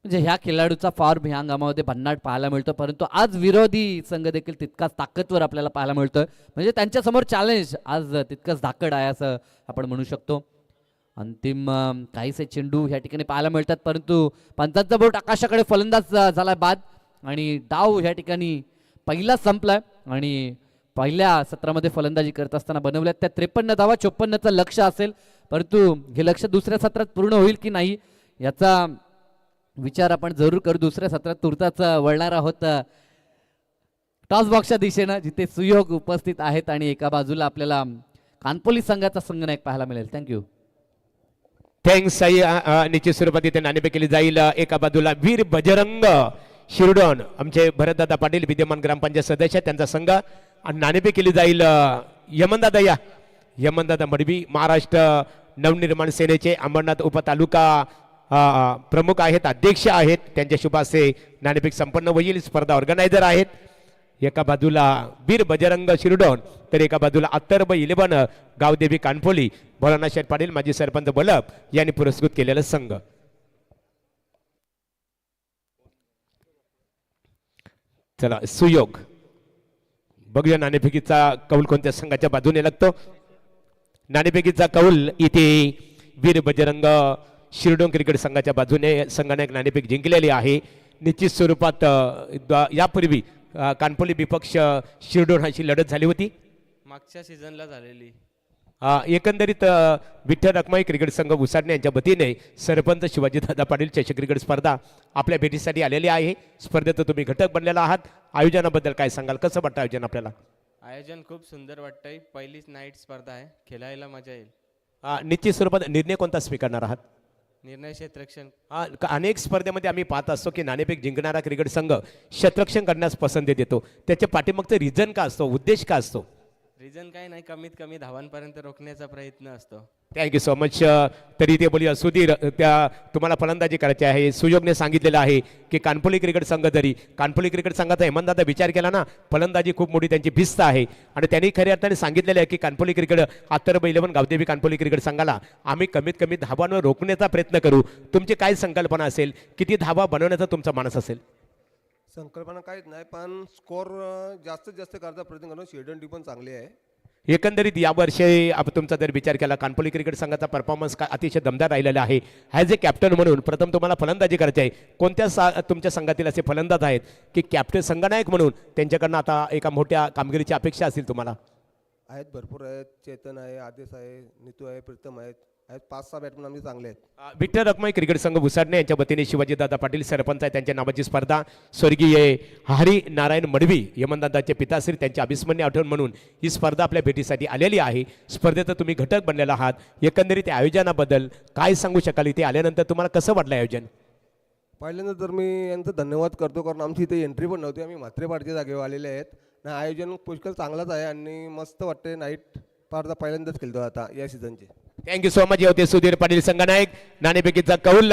म्हणजे ह्या खेळाडूचा फॉर्म ह्या हंगामामध्ये भन्नाट पाहायला मिळतो, परंतु आज विरोधी संघ देखील तितकाच ताकदवर आपल्याला पाहायला मिळतोय. म्हणजे त्यांच्यासमोर चॅलेंज आज तितकंच धाकड आहे असं आपण म्हणू शकतो. अंतिम काहीसे चेंडू ह्या ठिकाणी पाहायला मिळतात, परंतु पंचांचा बोट आकाशाकडे फलंदाज झाला बाद आणि डाव ह्या ठिकाणी पहिला संपलाय आणि पहिल्या सत्रामध्ये फलंदाजी करत असताना बनवल्यात त्या 53 धावा. 54चं लक्ष असेल, परंतु हे लक्ष दुसऱ्या सत्रात पूर्ण होईल की नाही याचा विचार आपण जरूर करू. दुसऱ्या सत्रात तुर्ताच वळणार आहोत टॉस बॉक्सच्या दिशेनं, जिथे सुयोग उपस्थित आहेत आणि एका बाजूला आपल्याला कानपोली संघाचा संघनायक पाहायला मिळेल. थँक्यू. थँक्स साई. निश्चित स्वरूपात इथे नाणेफेक केली जाईल. एका बाजूला वीर बजरंग शिरडोन आमचे भरतदादा पाटील विद्यमान ग्रामपंचायत सदस्य त्यांचा संघ आणि नाणेफेक केली जाईल यमनदादा यमनदादा मडवी महाराष्ट्र नवनिर्माण सेनेचे अंबरनाथ उपतालुका प्रमुख आहेत, अध्यक्ष आहेत. त्यांच्या शुभ हस्ते नाणेफेक संपन्न होईल. स्पर्धा ऑर्गनायझर आहेत. एका बाजूला वीर बजरंग शिरडोन तर एका बाजूला अत्तर्ब 11 गावदेवी कानपोली भोलानाथ शेठ पाटील माजी सरपंच बलप यांनी पुरस्कृत केलेला संघ. चला सुयोग बघूया नाणेफेकीचा कौल कोणत्या संघाच्या बाजूने लागतो. नाणेफेकीचा कौल इथे वीर बजरंग शिरडोन क्रिकेट संघाच्या बाजूने संघाने नाणेफेक जिंकलेली आहे. निश्चित स्वरूपात यापूर्वी कानपोली विपक्ष शिरडोन अशी लढत झाली होती मागच्या सीझनला झालेली. एकंदरीत विठ्ठल रखमाई क्रिकेट संघ उसाडणे यांच्या वतीने सरपंच शिवाजीदादा पाटील चषक क्रिकेट स्पर्धा आपल्या भेटीसाठी आलेली आहे. स्पर्धेत तुम्ही घटक बनलेला आहात. आयोजनाबद्दल काय सांगाल, कसं वाटतं आयोजन आपल्याला? आयोजन खूप सुंदर वाटतंय. पहिलीच नाईट स्पर्धा आहे, खेळायला मजा येईल. निश्चित स्वरूपात निर्णय कोणता स्वीकारणार आहात? निर्णय क्षेत्ररक्षण. अनेक स्पर्धेमध्ये आम्ही पाहत असतो की नाणेफेक जिंकणारा क्रिकेट संघ क्षेत्ररक्षण करण्यास पसंती देतो. त्याच्या पाठीमागचं रिझन का असतो, उद्देश का असतो? रिझन काय नाही, कमीत कमी धावांपर्यंत रोखण्याचा प्रयत्न असतो. Thank you so much. तरी ते बोलूया सुधीर, त्या तुम्हाला फलंदाजी करायची आहे. सुयोगने सांगितलेलं आहे की कानपुली क्रिकेट संघ, जरी कानपुली क्रिकेट संघाचा हेमंतदा विचार केला ना, फलंदाजी खूप मोठी त्यांची भिस्त आहे आणि त्यांनी खऱ्या अर्थाने सांगितलेलं आहे की कानपुली क्रिकेट अत्तरब 11 गावदेवी कानपुली क्रिकेट संघाला आम्ही कमीत कमी धावांवर रोखण्याचा प्रयत्न करू. तुमची काय संकल्पना असेल, किती धावा बनवण्याचा तुमचा मानस असेल? संकल्पना काहीच नाही, पण स्कोर जास्तीत जास्त करायचा प्रयत्न करणं. शेडन पण चांगली आहे. एकंदरीत यावर्षी आपण तुमचा जर विचार केला, कानपुली क्रिकेट संघाचा परफॉर्मन्स अतिशय दमदार राहिलेला आहे. ॲज ए कॅप्टन म्हणून प्रथम तुम्हाला फलंदाजी करायची आहे. कोणत्या तुमच्या संघातील असे फलंदाज आहेत की कॅप्टन संघनायक म्हणून त्यांच्याकडनं आता एका मोठ्या कामगिरीची अपेक्षा असेल तुम्हाला? आहेत, भरपूर आहेत. चेतन आहे, आदेश आहे, नितू आहे, प्रीतम आहेत. 5-6 बॅटमॅन आमचे चांगले आहेत. विठ्ठल रखमाई क्रिकेट संघ उसाडणे यांच्या वतीने शिवाजीदादा पाटील सरपंच आहे त्यांच्या नावाची स्पर्धा, स्वर्गीय हरी नारायण मडवी यमनदादाचे पिताश्री त्यांचे अविस्मरणीय आठवण म्हणून ही स्पर्धा आपल्या भेटीसाठी आलेली आहे. स्पर्धेचा तुम्ही घटक बनलेला आहात. एकंदरीत आयोजनाबद्दल काय सांगू शकाल? इथे आल्यानंतर तुम्हाला कसं वाटलं आयोजन? पहिल्यांदा तर मी यांचं धन्यवाद करतो, कारण आमची इथे एंट्री पण नव्हती. आम्ही म्हात्रेपाडच्या जागेवर आलेले आहेत ना. आयोजन पुष्कळ चांगलाच आहे आणि मस्त वाटते. नाईट पारदा पहिल्यांदाच खेळतो आता या सीझनचे. Thank you so much. होते सुधीर पाटील संघनायक. नाणेफेकीचा कौल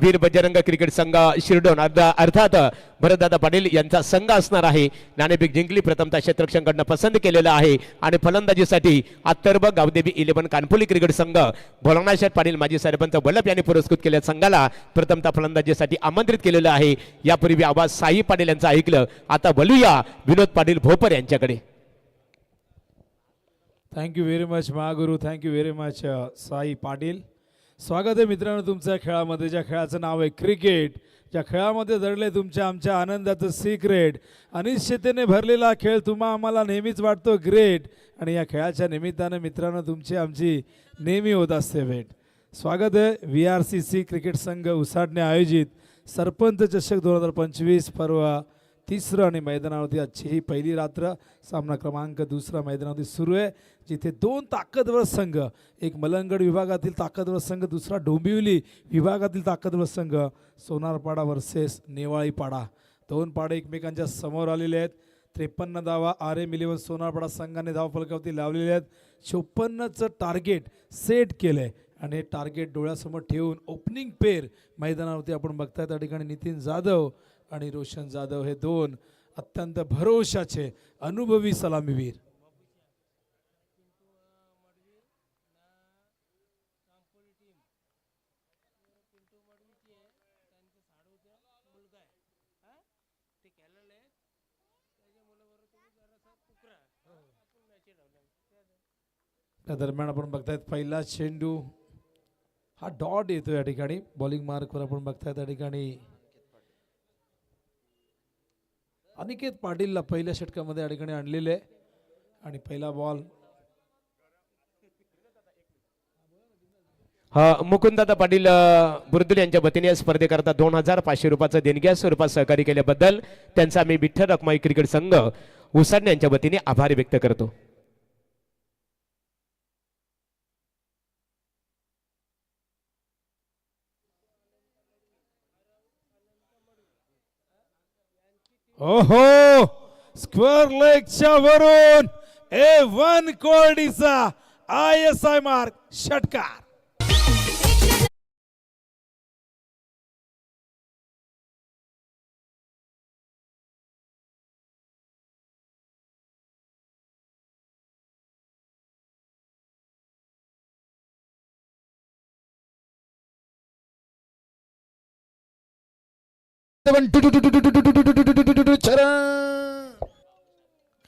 वीर बजरंग क्रिकेट संघ शिरडोन अर्थात भरतदादा पाटील यांचा संघ असणार आहे. नाणेफेक जिंकली, प्रथमतः क्षेत्ररक्षणकडनं पसंत केलेलं आहे आणि फलंदाजीसाठी अत्तरब गावदेवी 11 कानपुली क्रिकेट संघ भोलानाथ पाटील माजी सरपंच वल्लभ यांनी पुरस्कृत केलेल्या संघाला प्रथमतः फलंदाजीसाठी आमंत्रित केलेलं आहे. यापूर्वी आवाज साई पाटील यांचं ऐकलं, आता बोलूया विनोद पाटील भोपर यांच्याकडे. Thank you very much Mahaguru, thank you very much Sai Patil. स्वागत आहे मित्रांनो तुमच्या खेळामध्ये, ज्या खेळाचं नाव आहे क्रिकेट, ज्या खेळामध्ये दडले तुमच्या आमच्या आनंदाचं सिक्रेट. अनिश्चिततेने भरलेला खेळ तुम्हा आम्हाला नेहमीच वाटतो ग्रेट, आणि या खेळाच्या निमित्तानं मित्रांनो तुमची आमची नेहमी होत असते भेट. स्वागत आहे VRCC क्रिकेट संघ उसाडणे आयोजित सरपंच चषक 2025 पर्व 3रं आणि मैदानावरती आजची ही पहिली रात्र. सामना क्रमांक 2 मैदानावरती सुरू आहे, जिथे 2 ताकदवर संघ, एक मलंगड विभागातील ताकदवर संघ, दुसरा डोंबिवली विभागातील ताकदवर संघ, सोनारपाडा वर्सेस नेवाळीपाडा. 2 पाडे एकमेकांच्या समोर आलेले आहेत. 53 धावा RM 11 सोनारपाडा संघाने धावफलकावरती लावलेले आहेत. 54चं टार्गेट सेट केलं आहे आणि हे टार्गेट डोळ्यासमोर ठेवून ओपनिंग पेर मैदानावरती आपण बघताय. त्या ठिकाणी नितीन जाधव आणि रोशन जाधव हे 2 अत्यंत भरोशाचे अनुभवी सलामीवीर. त्या दरम्यान आपण बघतायत पहिला चेंडू हा डॉट येतो या ठिकाणी. बॉलिंग मार्कवर आपण बघताय त्या ठिकाणी अनिकेत पाटीलला पहिल्या षटकामध्ये या ठिकाणी आणलेले आहे आणि पहिला बॉल मुकुंददादा पाटील बुर्दुल यांच्या वतीने या स्पर्धेकरता 2500 रुपयाचं देणग्या स्वरूपात सहकार्य केल्याबद्दल त्यांचा मी विठ्ठल रखमाई क्रिकेट संघ उसाडणे यांच्या वतीने आभार व्यक्त करतो. ओहो, स्क्वेअर लेगच्या वरून A1 कोर्डीचा ISI मार्क षटकार.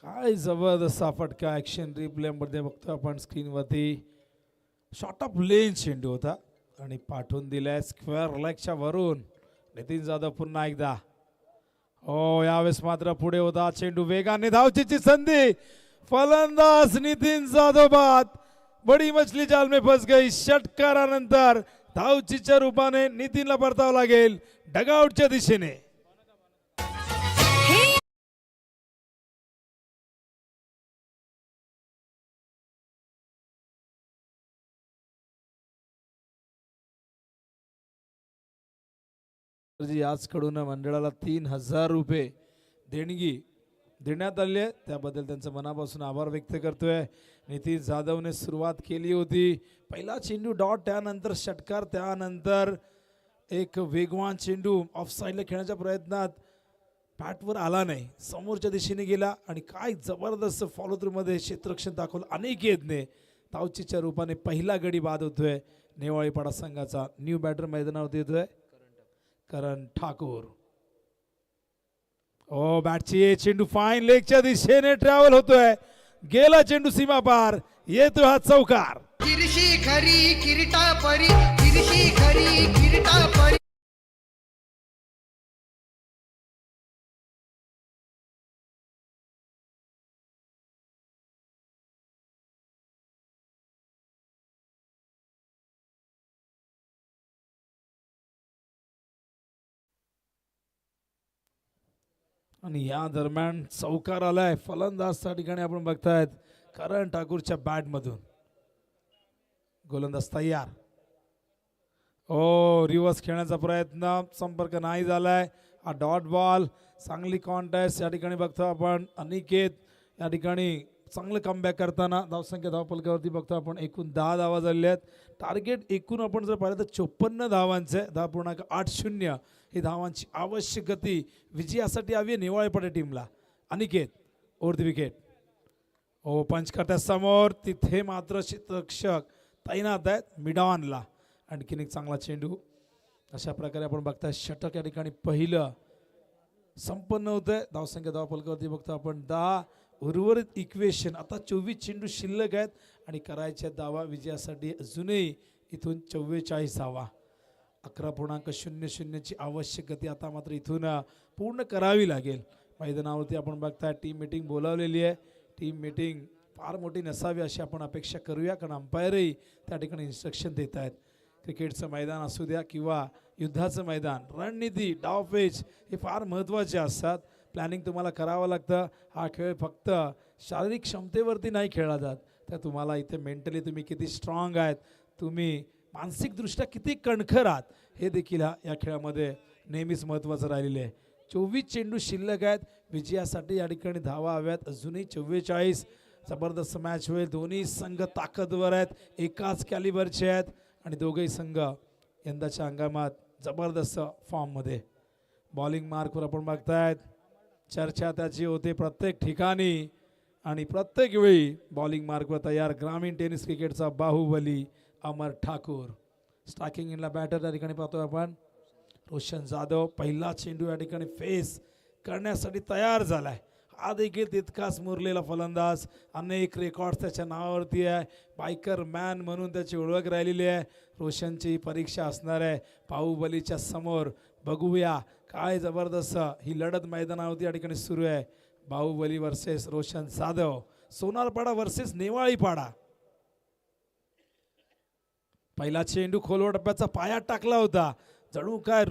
काय जबरदस्त फटका ऍक्शन रिप्ले मध्ये बघतो आपण स्क्रीनवरती. शॉर्ट ऑफ लेन चेंडू होता आणि पाठवून दिलाय स्क्वेअर लेगच्या वरून नितीन जाधव पुन्हा एकदा. हो, यावेळेस मात्र पुढे होता चेंडू, वेगाने धावचीची संधी, फलंदाज नितीन जाधव बाद. बडी मछली जाल में फंस गई. षटकारानंतर धावचीच्या रूपाने नितीनला परतावं लागेल डगआउटच्या दिशेने. याचकडून मंडळाला 3000 रुपये देणगी देण्यात आली आहे, त्याबद्दल त्यांचं मनापासून आभार व्यक्त करतोय. नितीन जाधवने सुरुवात केली होती, पहिला चेंडू डॉट, त्यानंतर षटकार, त्यानंतर एक वेगवान चेंडू ऑफ साईडला खेळण्याच्या प्रयत्नात बॅटवर आला नाही, समोरच्या दिशेने गेला आणि काय जबरदस्त फॉलो थ्रू मध्ये क्षेत्ररक्षण दाखवलं अनिकेतने. तावचीच्या रूपाने पहिला गडी बाद होतोय नेवाळीपाडा संघाचा. न्यू बॅटर मैदानावरती येतोय करण ठाकूर. ओ बॅटची चेंडू फाईन लेगच्या दिशेने ट्रॅव्हल होतोय, गेला चेंडू सीमा पार, येतोय हा चौकार. किरशी खरी किरीटा परी, किरशी खरी किरीटा परी. आणि या दरम्यान चौकार आलाय फलंदाज त्या ठिकाणी आपण बघतायत करण ठाकूरच्या बॅट मधून. गोलंदाज तयार. ओ रिव्हर्स खेळण्याचा प्रयत्न, संपर्क नाही झालाय, हा डॉट बॉल. चांगली कॉन्टॅस्ट या ठिकाणी बघतो आपण. अनिकेत या ठिकाणी चांगलं कमबॅक करताना धावसंख्या धावपलकावरती बघतो आपण एकूण 10 धावा झालेल्या आहेत. टार्गेट एकूण आपण जर पाहिलं तर 54 धावांचे, 10.80 ही धावांची आवश्यक गती विजयासाठी हवी आहे नेवाळीपाडा टीमला. Aniket over the wicket. ओ पंच करत्या समोर, तिथे मात्र क्षेत्ररक्षक तैनात आहेत मिडॉनला. आणखीन एक चांगला चेंडू. अशा प्रकारे आपण बघताय षटक या ठिकाणी पहिलं संपन्न होतंय. धावसंख्या धावपलकावरती बघतो आपण 10. उर्वरित इक्वेशन आता 24 चेंडू शिल्लक आहेत आणि करायच्या धावा विजयासाठी अजूनही इथून 44 धावा. 11.00 ची आवश्यक गती आता मात्र इथून पूर्ण करावी लागेल. मैदानावरती आपण बघताय टीम मीटिंग बोलावलेली आहे. टीम मीटिंग फार मोठी नसावी अशी आपण अपेक्षा करूया, कारण अंपायरही त्या ठिकाणी इन्स्ट्रक्शन देत आहेत. क्रिकेटचं मैदान असू द्या किंवा युद्धाचं मैदान, रणनीती डावपेच हे फार महत्त्वाचे असतात. प्लॅनिंग तुम्हाला करावं लागतं. हा खेळ फक्त शारीरिक क्षमतेवरती नाही खेळला जात, तर तुम्हाला इथे मेंटली तुम्ही किती स्ट्रॉंग आहेत, तुम्ही मानसिकदृष्ट्या किती कणखर आहात, हे देखील या खेळामध्ये नेहमीच महत्त्वाचं राहिलेलं आहे. 24 चेंडू शिल्लक आहेत. विजयासाठी या ठिकाणी धावा हव्यात अजूनही 44. जबरदस्त मॅच होईल. दोन्ही संघ ताकदवर आहेत, एकाच कॅलिबरचे आहेत आणि दोघेही संघ यंदाच्या हंगामात जबरदस्त फॉर्ममध्ये. बॉलिंग मार्कवर आपण बघतायत चर्चा त्याची होते प्रत्येक ठिकाणी आणि प्रत्येक वेळी बॉलिंग मार्कवर तयार ग्रामीण टेनिस क्रिकेटचा बाहुबली अमर ठाकूर. स्ट्रायकिंग इनला बॅटर या ठिकाणी पाहतोय आपण रोशन जाधव. पहिला चेंडू या ठिकाणी फेस करण्यासाठी तयार झालाय. हा देखील तितकाच मुरलेला फलंदाज. अनेक रेकॉर्ड्स त्याच्या नावावरती आहे. बायकर मॅन म्हणून त्याची ओळख राहिलेली आहे. रोशनची परीक्षा असणार आहे बाहुबलीच्या समोर. बघूया काय जबरदस्त ही लढत मैदानावरती या ठिकाणी सुरू आहे. Baahubali versus Roshan Jadhav, Sonarpada versus Nevalipada. पहिला चेंडू खोलवर टप्प्याचा पायात टाकला होता. जणू काय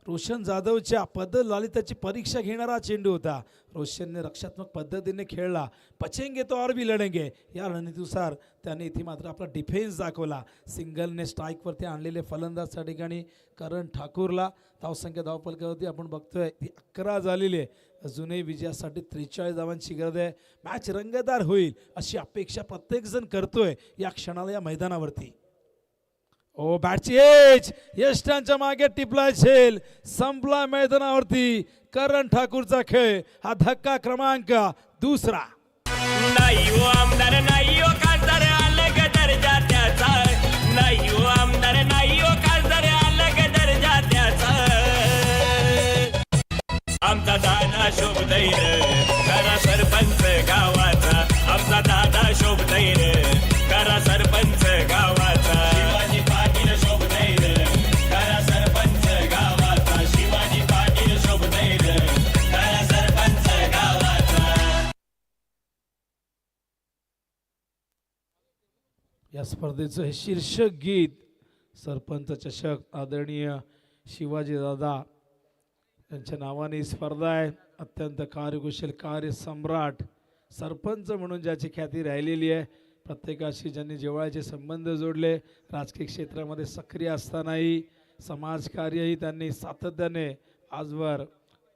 रोशन जाधवच्या पद्धत ललिताची परीक्षा घेणारा चेंडू होता. रोशनने रक्षात्मक पद्धतीने खेळला. पचेंगे तो और भी लढेंगे या रणनीतीनुसार त्याने इथे मात्र आपला डिफेन्स दाखवला. सिंगलने स्ट्राईकवरती आणलेले फलंदाज त्या ठिकाणी करण ठाकूरला. धावसंख्या धावपलकावरती आपण बघतोय ती 11 झालेली आहे. अजूनही विजयासाठी 43 धावांची गरज आहे. मॅच रंगतदार होईल अशी अपेक्षा प्रत्येकजण करतोय या क्षणाला या मैदानावरती. ओ बॅटची एज यष्टांच्या मागे टिपला झेल. संपला मैदानावरती करण ठाकूरचा खेळ. हा धक्का क्रमांक 2. नाही हो आमदार नाही हो खासदार अलग दर्जा त्याचा. नाही हो आमदार नाही हो खासदार अलग दर्जा त्याचा. आमचा दादा शोभदैर करा सरपंच गावाचा. आमचा दादा शोभदैर करा सरपंच गावाचा. शिवाजी पाटील शोभदैर करा सरपंच गावाचा. शिवाजी पाटील शोभदैर करा सरपंच गावाचा. या स्पर्धेचं हे शीर्षक गीत सरपंच चषक आदरणीय शिवाजी दादा यांच्या नावाने स्पर्धा आहे. अत्यंत कार्यकुशल कार्यसम्राट सरपंच म्हणून ज्याची ख्याती राहिलेली आहे. प्रत्येकाशी ज्यांनी जिव्हाळ्याचे संबंध जोडले. राजकीय क्षेत्रामध्ये सक्रिय असतानाही समाजकार्यही त्यांनी सातत्याने आजवर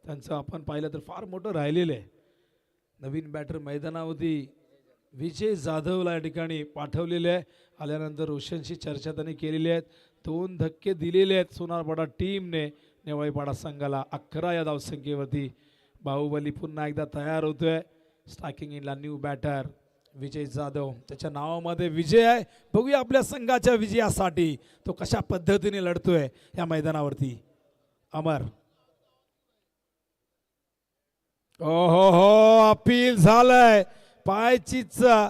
त्यांचं आपण पाहिलं तर फार मोठं राहिलेलं आहे. नवीन बॅटर मैदानावरती विजय जाधवला या ठिकाणी पाठवलेले आहे. आल्यानंतर रोशनशी चर्चा त्यांनी केलेली आहे. 2 धक्के दिलेले आहेत सोनारपाडा टीमने नेवाळीपाडा संघाला. 11 या धावसंख्येवरती बाहुबली पुन्हा एकदा तयार होतोय. Striking इनला new batter Vijay Jadhav, त्याच्या नावामध्ये विजय आहे. बघूया आपल्या संघाच्या विजयासाठी तो कशा पद्धतीने लढतोय या मैदानावरती. अमर, ओहो हो, अपील झालंय पायचीचा.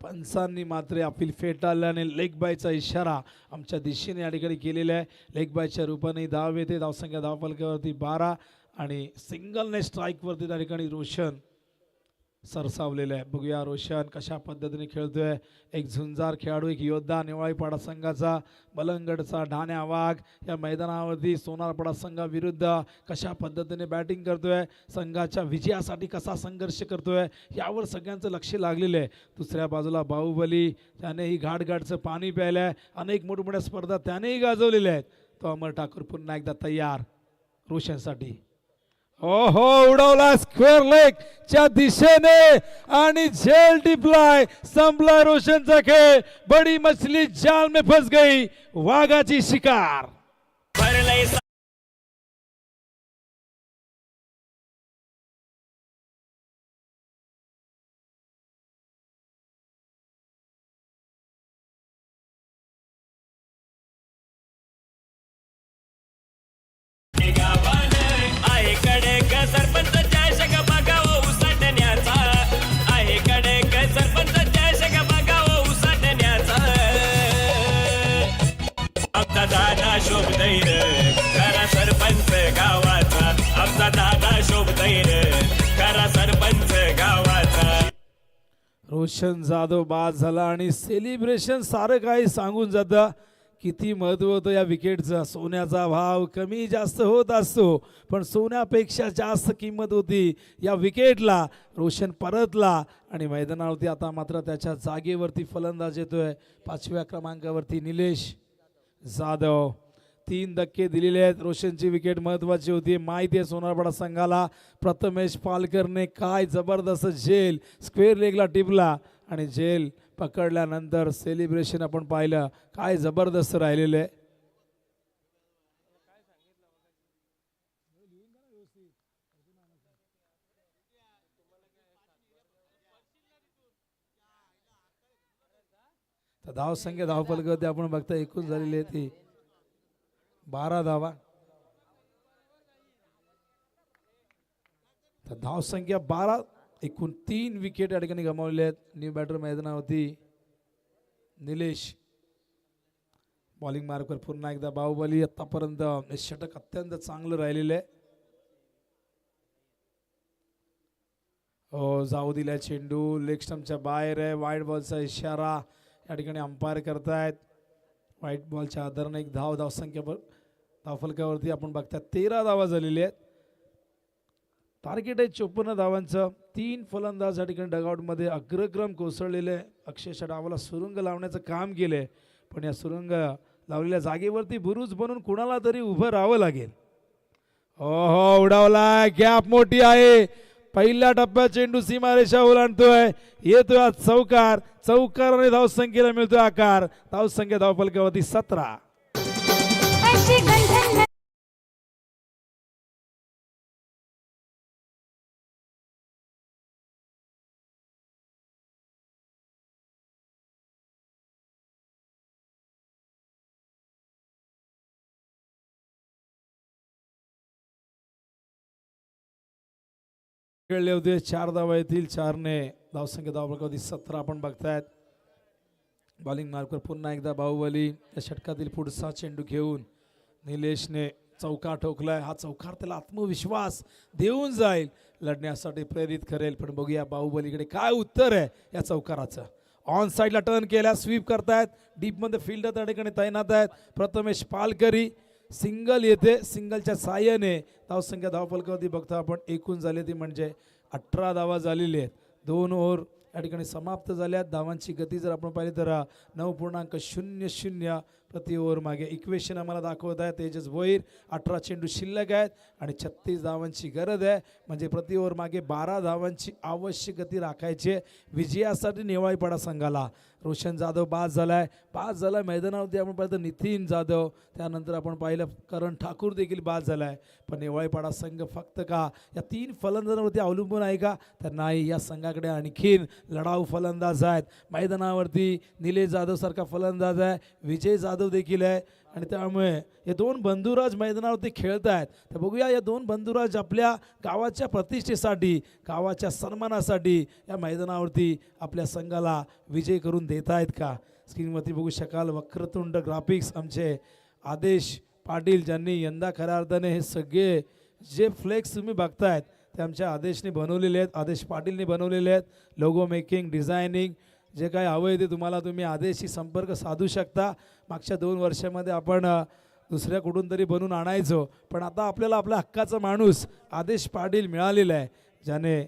पंचांनी मात्र अपील फेटाळल्याने लेग बायचा इशारा आमच्या दिशेने या ठिकाणी केलेला आहे. लेग बायच्या रूपाने धाव येते. धावसंख्या धावफलकावरती 12 आणि सिंगलने स्ट्राईकवरती त्या ठिकाणी रोशन सरसावलेलं आहे. बघूया रोशन कशा पद्धतीने खेळतोय. एक झुंजार खेळाडू, एक योद्धा नेवाळीपाडा संघाचा. बलंगडचा ढाण्या वाघ या मैदानावरती सोनारपाडा संघाविरुद्ध कशा पद्धतीने बॅटिंग करतोय, संघाच्या विजयासाठी कसा संघर्ष करतोय यावर सगळ्यांचं लक्ष लागलेलं आहे. दुसऱ्या बाजूला बाहुबली, त्यानेही घाटघाटचं पाणी प्यायलं आहे. अनेक मोठमोठ्या स्पर्धा त्यानेही गाजवलेल्या आहेत. तो अमर ठाकूर पुन्हा एकदा तयार रोशनसाठी. ओहो, उडवला स्क्वेअर लेग च्या दिशेने आणि झेल डिप्लाय. संपला रोशनचा खेळ. बडी मछली जाल में फंस गई. वाघाची शिकार. भरलंय आहे कडक सरपंच चषक बघावं उसटण्याचा. आहे कडक सरपंच चषक बघावं उसटण्याचा. आमचा दादा शोभदैर खरा सरपंच गावाचा. आमचा दादा शोभदैर खरा सरपंच गावाचा. रोशन जाधव बाद झाला आणि सेलिब्रेशन सारं काही सांगून जातं. किती महत्त्व होतं या विकेटचं. सोन्याचा भाव कमी जास्त होत असतो, पण सोन्यापेक्षा जास्त किंमत होती या विकेटला. रोशन परतला आणि मैदानावरती आता मात्र त्याच्या जागेवरती फलंदाज येतोय. 5व्या क्रमांकावरती निलेश जाधव. 3 धक्के दिलेले आहेत. रोशनची विकेट महत्त्वाची होती. माहिती आहे सोनारपाडा संघाला. प्रथमेश पालकरने काय जबरदस्त झेल स्क्वेअर लेगला टिपला आणि झेल पकडल्यानंतर सेलिब्रेशन आपण पाहिलं काय जबरदस्त राहिलेलं आहे. तर धावसंख्या धावफलकावरती आपण बघता एकूण झालेली आहे ती 12 धावा. तर धावसंख्या 12, एकूण 3 विकेट या ठिकाणी गमावलेले आहेत. न्यू बॅटर मैदानावरती निलेश. बॉलिंग मार्कवर पुन्हा एकदा बाहुबली. आतापर्यंत षटक अत्यंत चांगलं राहिलेलं आहे. हो, जाऊ दिला चेंडू लेग स्टंपच्या बाहेर आहे. वाईट बॉलचा इशारा या ठिकाणी अंपायर करतायत. व्हाईट बॉलच्या आधाराने एक धावसंख्या धावफलकावरती आपण बघता 13 धावा झालेल्या आहेत. टार्गेट आहे 54 धावांचं. 3 फलंदाज या ठिकाणी डगआउटमध्ये अग्रक्रम कोसळलेले. अक्षरशः डावाला सुरुंग लावण्याचं काम केलंय, पण या सुरुंग लावलेल्या जागेवरती बुरुज बनून कुणाला तरी उभं राहावं लागेल. हो, उडावला. गॅप मोठी आहे. पहिल्या टप्प्यात चेंडू सीमारेषा ओलांडतोय. येतोय आज चौकार. चौकाराने धावसंख्येला मिळतोय आकार. धावसंख्या धावफलकावरती 17. खेळले होते. 4 धावा येतील. 4ने धावसंख्या धावफलकावरती 17 आपण बघतायत. बॉलिंग मार्कवर पुन्हा एकदा बाहुबली. या षटकातील पुढचा चेंडू घेऊन निलेशने चौकार ठोकलाय. हा चौकार त्याला आत्मविश्वास देऊन जाईल, लढण्यासाठी प्रेरित करेल. पण बघूया बाहुबलीकडे काय उत्तर आहे या चौकाराचं. ऑन साईडला टर्न केल्या, स्वीप करतायत. डीपमध्ये फील्डर त्या ठिकाणी तैनात आहेत. प्रथमेश पालकरी. सिंगल येते. सिंगलच्या साह्याने धावसंख्या धावफलकावरती बघतो आपण एकूण झाले ती म्हणजे 18 धावा झालेली आहेत. 2 ओव्हर या ठिकाणी समाप्त झाल्यात. धावांची गती जर आपण पाहिली तर 9.00 प्रति ओव्हर मागे इक्वेशन आम्हाला दाखवत आहे तेजस भोईर. 18 चेंडू शिल्लक आहेत आणि 36 धावांची गरज आहे, म्हणजे प्रति ओव्हर मागे 12 धावांची आवश्यक गती राखायची आहे विजयासाठी नेवाळीपाडा संघाला. रोशन जाधव बाद झालाय मैदानावरती आपण पाहिलं नितीन जाधव, त्यानंतर आपण पाहिलं करण ठाकूर देखील बाद झालाय. पण नेवाळीपाडा संघ फक्त का या 3 फलंदाजांवरती अवलंबून आहे का, तर नाही. या संघाकडे आणखीन लढाऊ फलंदाज आहेत मैदानावरती. निलेश जाधव सारखा फलंदाज आहे, विजय जाधव देखील आहे, आणि त्यामुळे हे 2 बंधुराज मैदानावरती खेळत आहेत. तर बघूया या 2 बंधुराज आपल्या गावाच्या प्रतिष्ठेसाठी, गावाच्या सन्मानासाठी या मैदानावरती आपल्या संघाला विजय करून देत आहेत का. स्क्रीनवरती बघू शकाल वक्रतुंड ग्राफिक्स आमचे आदेश पाटील, ज्यांनी यंदा खऱ्या अर्थाने हे सगळे जे फ्लेक्स तुम्ही बघतायत ते आमच्या आदेशने बनवलेले आहेत, आदेश पाटीलने बनवलेले आहेत. लोगो मेकिंग, डिझायनिंग, जे काही हवं आहे ते तुम्ही आदेशशी संपर्क साधू शकता. मागच्या 2 वर्षामध्ये आपण दुसऱ्या कुठून तरी बनवून आणायचो, पण आता आपल्याला आपल्या हक्काचा माणूस आदेश पाटील मिळालेला आहे, ज्याने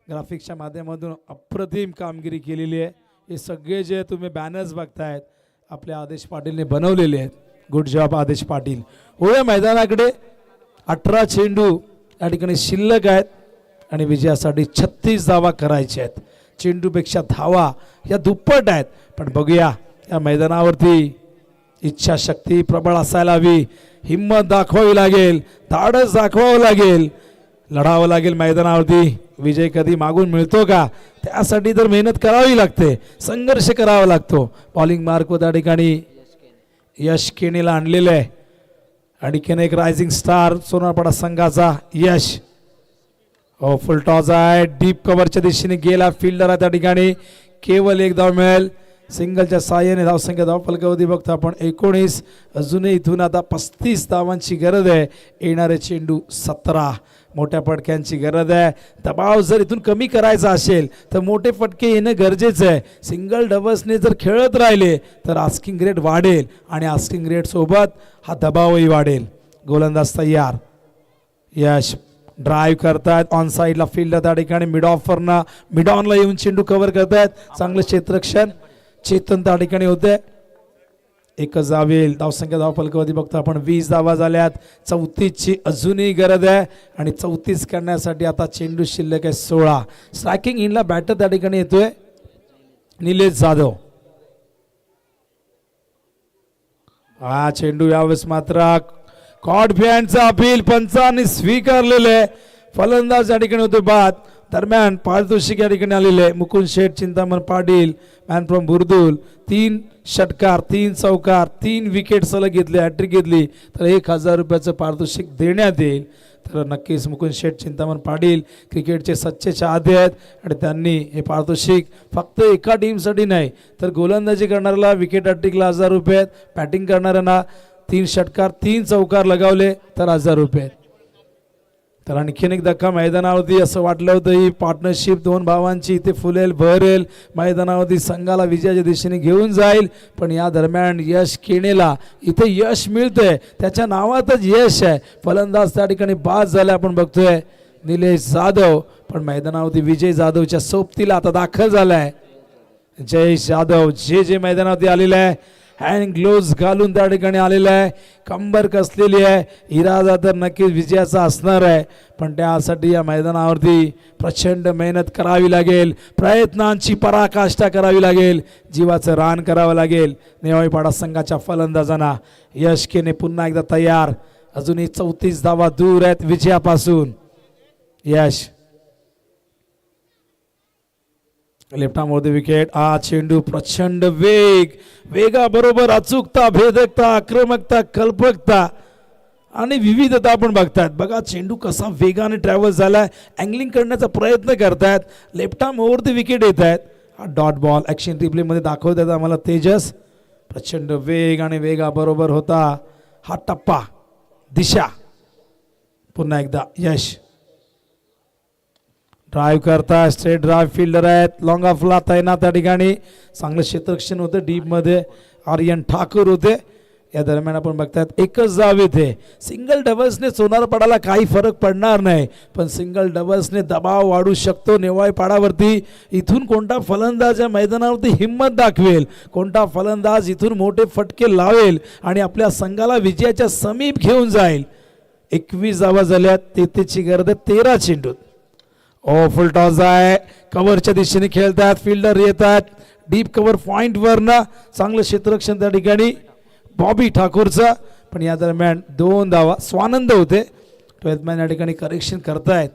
ग्राफिक्सच्या माध्यमातून अप्रतिम कामगिरी केलेली आहे. हे सगळे जे तुम्ही बॅनर्स बघतायत आपल्या आदेश पाटीलने बनवलेले आहेत. गुड जॉब आदेश पाटील. होय मैदानाकडे 18 चेंडू या ठिकाणी शिल्लक आहेत आणि विजयासाठी 36 धावा करायच्या आहेत. चेंडूपेक्षा धावा या दुप्पट आहेत, पण बघूया या मैदानावरती इच्छाशक्ती प्रबळ असायला हवी, हिम्मत दाखवावी लागेल, धाडस दाखवावं लागेल, लढावं लागेल मैदानावरती. विजय कधी मागून मिळतो का, त्यासाठी तर मेहनत करावी लागते, संघर्ष करावा लागतो. बॉलिंग मार्क त्या ठिकाणी यश केणीला आणलेलं आहे. आणखीन एक रायझिंग स्टार सोनारपाडा संघाचा यश. फुल टॉस आहे, डीप कव्हरच्या दिशेने गेला फिल्डर आहे त्या ठिकाणी. केवळ 1 धाव मिळेल. सिंगलच्या साहाय्याने धावसंख्या धावफलकावरती बघतो आपण 19. अजूनही इथून आता 35 धावांची गरज आहे. येणारे चेंडू 17. मोठ्या फटक्यांची गरज आहे. दबाव जर इथून कमी करायचा असेल तर मोठे फटके येणं गरजेचं आहे. सिंगल डबल्सने जर खेळत राहिले तर आस्किंग रेट वाढेल आणि आस्किंग रेट सोबत हा दबावही वाढेल. गोलंदाज तयार. यश ड्राईव्ह करतायत ऑन साईडला फील्ड त्या ठिकाणी मिड ऑनला येऊन चेंडू कव्हर करतायत. चांगलं क्षेत्ररक्षण चेतन त्या ठिकाणी होते. एकच धाव येईल. धावसंख्या धावफलकावरती बघतो आपण 20 धावा झाल्यात. 34ची अजूनही गरज आहे आणि 34 करण्यासाठी आता चेंडू शिल्लक आहे 16. स्ट्रायकिंग इनला बॅटर त्या ठिकाणी येतोय निलेश जाधव. हा चेंडू यावेळेस मात्र कॉडफियांचा अपील पंचांनी स्वीकारलेले आहे. फलंदाज या ठिकाणी होते बाद. दरम्यान पारितोषिक या ठिकाणी आलेले मुकुंद शेठ चिंतामण पाटील मॅन फ्रॉम बुरदुल. 3 षटकार 3 चौकार 3 विकेट सलग घेतले, हॅट्रिक घेतली तर 1000 रुपयाचं पारितोषिक देण्यात येईल. तर नक्कीच मुकुंद शेठ चिंतामण पाटील क्रिकेटचे सच्चे चाहते आहेत आणि त्यांनी हे पारितोषिक फक्त एका टीमसाठी नाही तर गोलंदाजी करणाऱ्याला विकेट हॅट्रिकला 1000 रुपये आहेत, बॅटिंग करणाऱ्यांना 3 षटकार 3 चौकार लगावले तर 1000 रुपये आहेत. तर आणखीन एक धक्का मैदानावरती. असं वाटलं होतं ही पार्टनरशिप 2 भावांची इथे फुलेल भरेल, मैदानावरती संघाला विजयाच्या दिशेने घेऊन जाईल, पण या दरम्यान यश केणेला इथे यश मिळतंय, त्याच्या नावातच यश आहे. फलंदाज त्या ठिकाणी बाद झाला आपण बघतोय निलेश जाधव, पण मैदानावरती विजय जाधवच्या सोबतीला आता दाखल झालाय जयेश जाधव. जे मैदानावरती आलेला आहे हँड ग्लोव्ज घालून त्या ठिकाणी आलेला आहे, कंबर कसलेली आहे. इरादा तर नक्कीच विजयाचा असणार आहे, पण त्यासाठी या मैदानावरती प्रचंड मेहनत करावी लागेल, प्रयत्नांची पराकाष्ठा करावी लागेल, जीवाचं रान करावं लागेल. नेवाळीपाडा संघाच्या फलंदाजांना यश केने पुन्हा एकदा तयार. अजूनही 34 धावा दूर आहेत विजयापासून. यश लेफ्टामध्ये विकेट. चेंडू प्रचंड वेगाबरोबर अचूकता, भेदकता, आक्रमकता, कल्पकता आणि विविधता आपण बघतायत. बघा चेंडू कसा वेगाने ट्रॅव्हल झालाय, अँगलिंग करण्याचा प्रयत्न करतायत, लेफ्ट आर्म ओव्हरती विकेट येत आहेत. हा डॉट बॉल ॲक्शन रिप्ले मध्ये दाखवत आहेत आम्हाला तेजस. प्रचंड वेग आणि वेगाबरोबर होता हा टप्पा. दिशा पुन्हा एकदा यश ड्राईव्ह करता, स्ट्रेट ड्राईव्ह फिल्डर आहेत, लॉंग ऑफला तैनात त्या ठिकाणी. चांगलं क्षेत्ररक्षण होतं डीपमध्ये. आर्यन ठाकूर होते या दरम्यान आपण बघतात एकच जाव येथे. सिंगल डबल्सने सोनारपाडाला काही फरक पडणार नाही, पण सिंगल डबल्सने दबाव वाढू शकतो नेवाळपाडावरती. इथून कोणता फलंदाज या मैदानावरती हिंमत दाखवेल, कोणता फलंदाज इथून मोठे फटके लावेल आणि आपल्या संघाला विजयाच्या समीप घेऊन जाईल. 21 धावा झाल्यात, 33ची गरज आहे 13 चेंडूत. फुल टॉस आहे, कव्हरच्या दिशेने खेळतात, फिल्डर येतात डीप कव्हर पॉइंटवर ना. चांगलं क्षेत्ररक्षण त्या ठिकाणी बॉबी ठाकूरचा, पण या दरम्यान 2 धावा. स्वानंद होते 12th मॅन या ठिकाणी करेक्शन करतायत.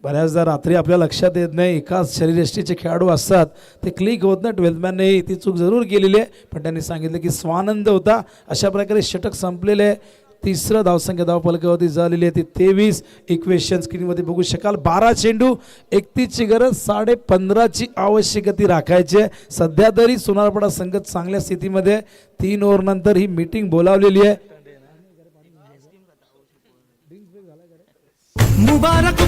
बऱ्याचदा रात्री आपल्या लक्षात येत नाही, एकाच शरीरयष्टीचे खेळाडू असतात, ते क्लिक होत नाही. 12th मॅनने ती चूक जरूर केलेली आहे, पण त्यांनी सांगितलं की स्वानंद होता. अशा प्रकारे षटक संपलेले आहे. तिसरं धावसंख्या धावफलकावरती झालेली आहे ती 23. इक्वेशन स्क्रीनमध्ये बघू शकाल. 12 चेंडू, 31ची गरज, 15.5ची आवश्यकता राखायची आहे. सध्या तरी सोनारपाडा संघ चांगल्या स्थितीमध्ये 3 ओव्हर नंतर ही मीटिंग बोलावलेली आहे. मुबारक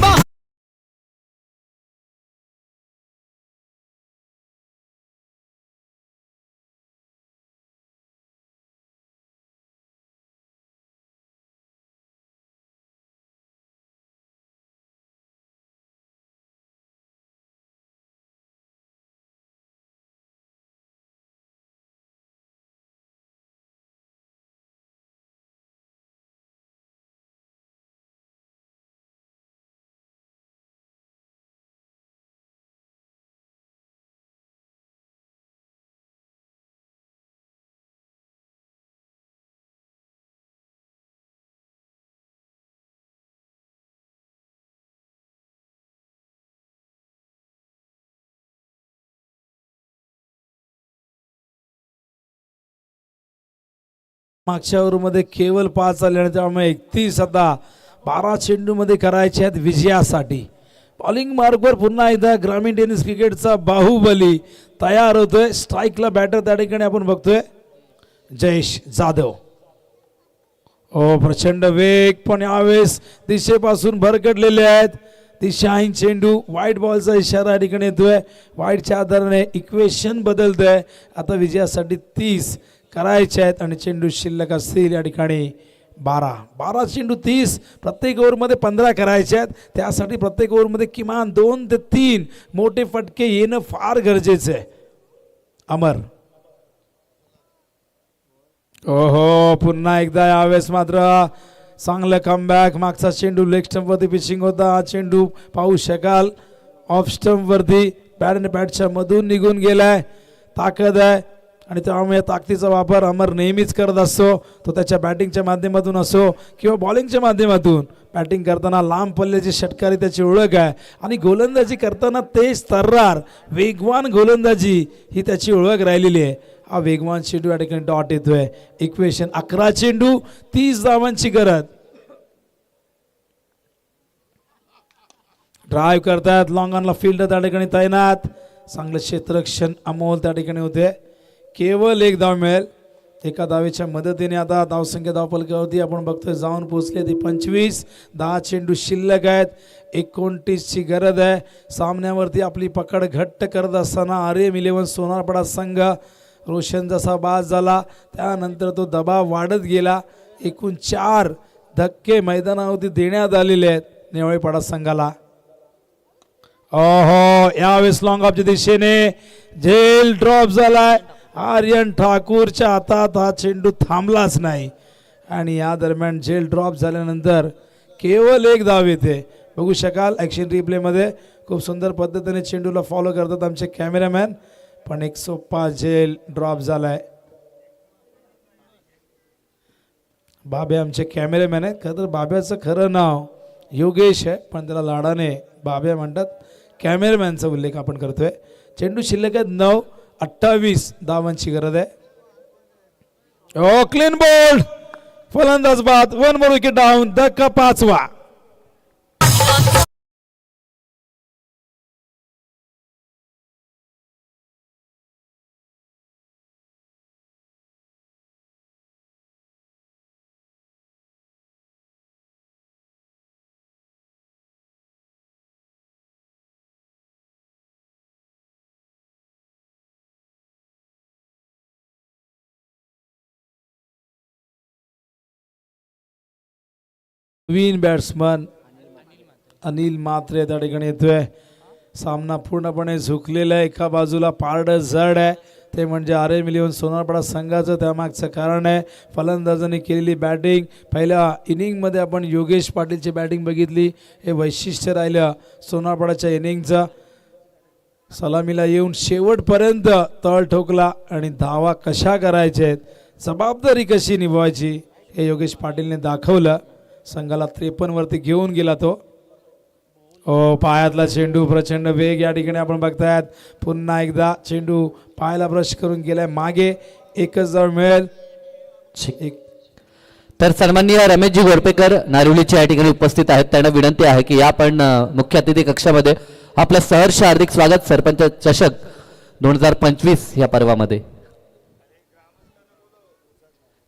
मागच्या ओव्हरमध्ये केवळ 5 आले आणि त्यामुळे 31 आता 12 चेंडूमध्ये करायचे आहेत विजयासाठी. बॉलिंग मार्कवर पुन्हा एकदा ग्रामीण टेनिस क्रिकेटचा बाहुबली तयार होतोय. स्ट्राईकला बॅटर त्या ठिकाणी आपण बघतोय जयेश जाधव. प्रचंड वेग, पण यावेळेस दिशेपासून भरकटलेले आहेत. दिशाहीन चेंडू, वाईट बॉलचा इशारा या ठिकाणी येतोय. वाईटच्या आधाराने इक्वेशन बदलतंय. आता विजयासाठी 30 करायचे आहेत आणि चेंडू शिल्लक असतील या ठिकाणी 12 चेंडू 30. प्रत्येक ओव्हरमध्ये 15 करायचे आहेत. त्यासाठी प्रत्येक ओव्हरमध्ये किमान 2 ते 3 मोठे फटके येणं फार गरजेचं आहे. अमर पुन्हा एकदा यावेळेस मात्र चांगलं कमबॅक. मागचा चेंडू लेग स्टंपवरती पिचिंग होता. हा चेंडू पाहू शकाल ऑफ स्टंपवरती बॅटच्या मधून निघून गेलाय. ताकद आहे आणि त्यामुळे ताकदीचा वापर अमर नेहमीच करत असतो. तो त्याच्या बॅटिंगच्या माध्यमातून असो किंवा बॉलिंगच्या माध्यमातून. बॅटिंग करताना लांब पल्ल्याची षटकारी त्याची ओळख आहे आणि गोलंदाजी करताना तेज तर्रार वेगवान गोलंदाजी ही त्याची ओळख राहिलेली आहे. हा वेगवान चेंडू या ठिकाणी डॉट येतोय. इक्वेशन 11 चेंडू 30 धावांची गरज. ड्राईव्ह करतात, लॉंग ऑनला फील्डर त्या ठिकाणी तैनात. चांगलं क्षेत्ररक्षण अमोल त्या ठिकाणी होते. केवळ 1 धाव मिळेल. एका धावेच्या मदतीने आता धावसंख्या धावफलकावरती आपण बघतोय जाऊन पोहोचले ती 25. 10 चेंडू शिल्लक आहेत. 29ची गरज आहे. सामन्यावरती आपली पकड घट्ट करत असताना RM11 सोनारपाडा संघ रोशन जसा बाद झाला त्यानंतर तो दबाव वाढत गेला. एकूण 4 धक्के मैदानावरती देण्यात आलेले आहेत नेवाळीपाडा संघाला. यावेळेस लॉंग ऑफच्या दिशेने झेल ड्रॉप झालाय. आर्यन ठाकूरच्या हातात हा चेंडू थांबलाच नाही आणि या दरम्यान झेल ड्रॉप झाल्यानंतर केवळ 1 धाव येते. बघू शकाल ॲक्शन रिप्लेमध्ये खूप सुंदर पद्धतीने चेंडूला फॉलो करतात आमचे कॅमेरामॅन. पण एक सोपा झेल ड्रॉप झालाय. बाबे आमचे कॅमेरामॅन आहेत. खरं तर बाब्याचं खरं नाव योगेश आहे, पण त्याला लाडाने बाब्या म्हणतात. कॅमेरामॅनचा उल्लेख आपण करतोय. चेंडू शिल्लक आहेत 9. 28 धावांची गरज आहे. क्लीन बोल्ड, फलंदाज बाद. 1 मोर विकेट डाऊन. धक्का 5वा. नवीन बॅट्समन अनिल म्हात्रे त्या ठिकाणी येतोय. सामना पूर्णपणे झुकलेला आहे. एका बाजूला पारड जड आहे ते म्हणजे RM11 सोनारपाडा संघाचं. त्यामागचं कारण आहे फलंदाजांनी केलेली बॅटिंग. पहिल्या इनिंगमध्ये आपण योगेश पाटीलची बॅटिंग बघितली. हे वैशिष्ट्य राहिलं सोनारपाडाच्या इनिंगचं. सलामीला येऊन शेवटपर्यंत तळ ठोकला आणि धावा कशा करायच्या आहेत, जबाबदारी कशी निभवायची हे योगेश पाटीलने दाखवलं. संघाला 53 वरती घेऊन गेला तो. पायातला चेंडू, प्रचंड वेग या ठिकाणी आपण बघतायत. पुन्हा एकदा चेंडू पायाला ब्रश करून गेलाय मागे. एकच धाव मिळेल. तर सन्माननीय रमेशजी गोरपेकर नारिवलीचे या ठिकाणी उपस्थित आहेत. त्यांना विनंती आहे की या पण मुख्य अतिथी कक्षामध्ये आपलं सहर्ष हार्दिक स्वागत सरपंच चषक 2025 या पर्वामध्ये.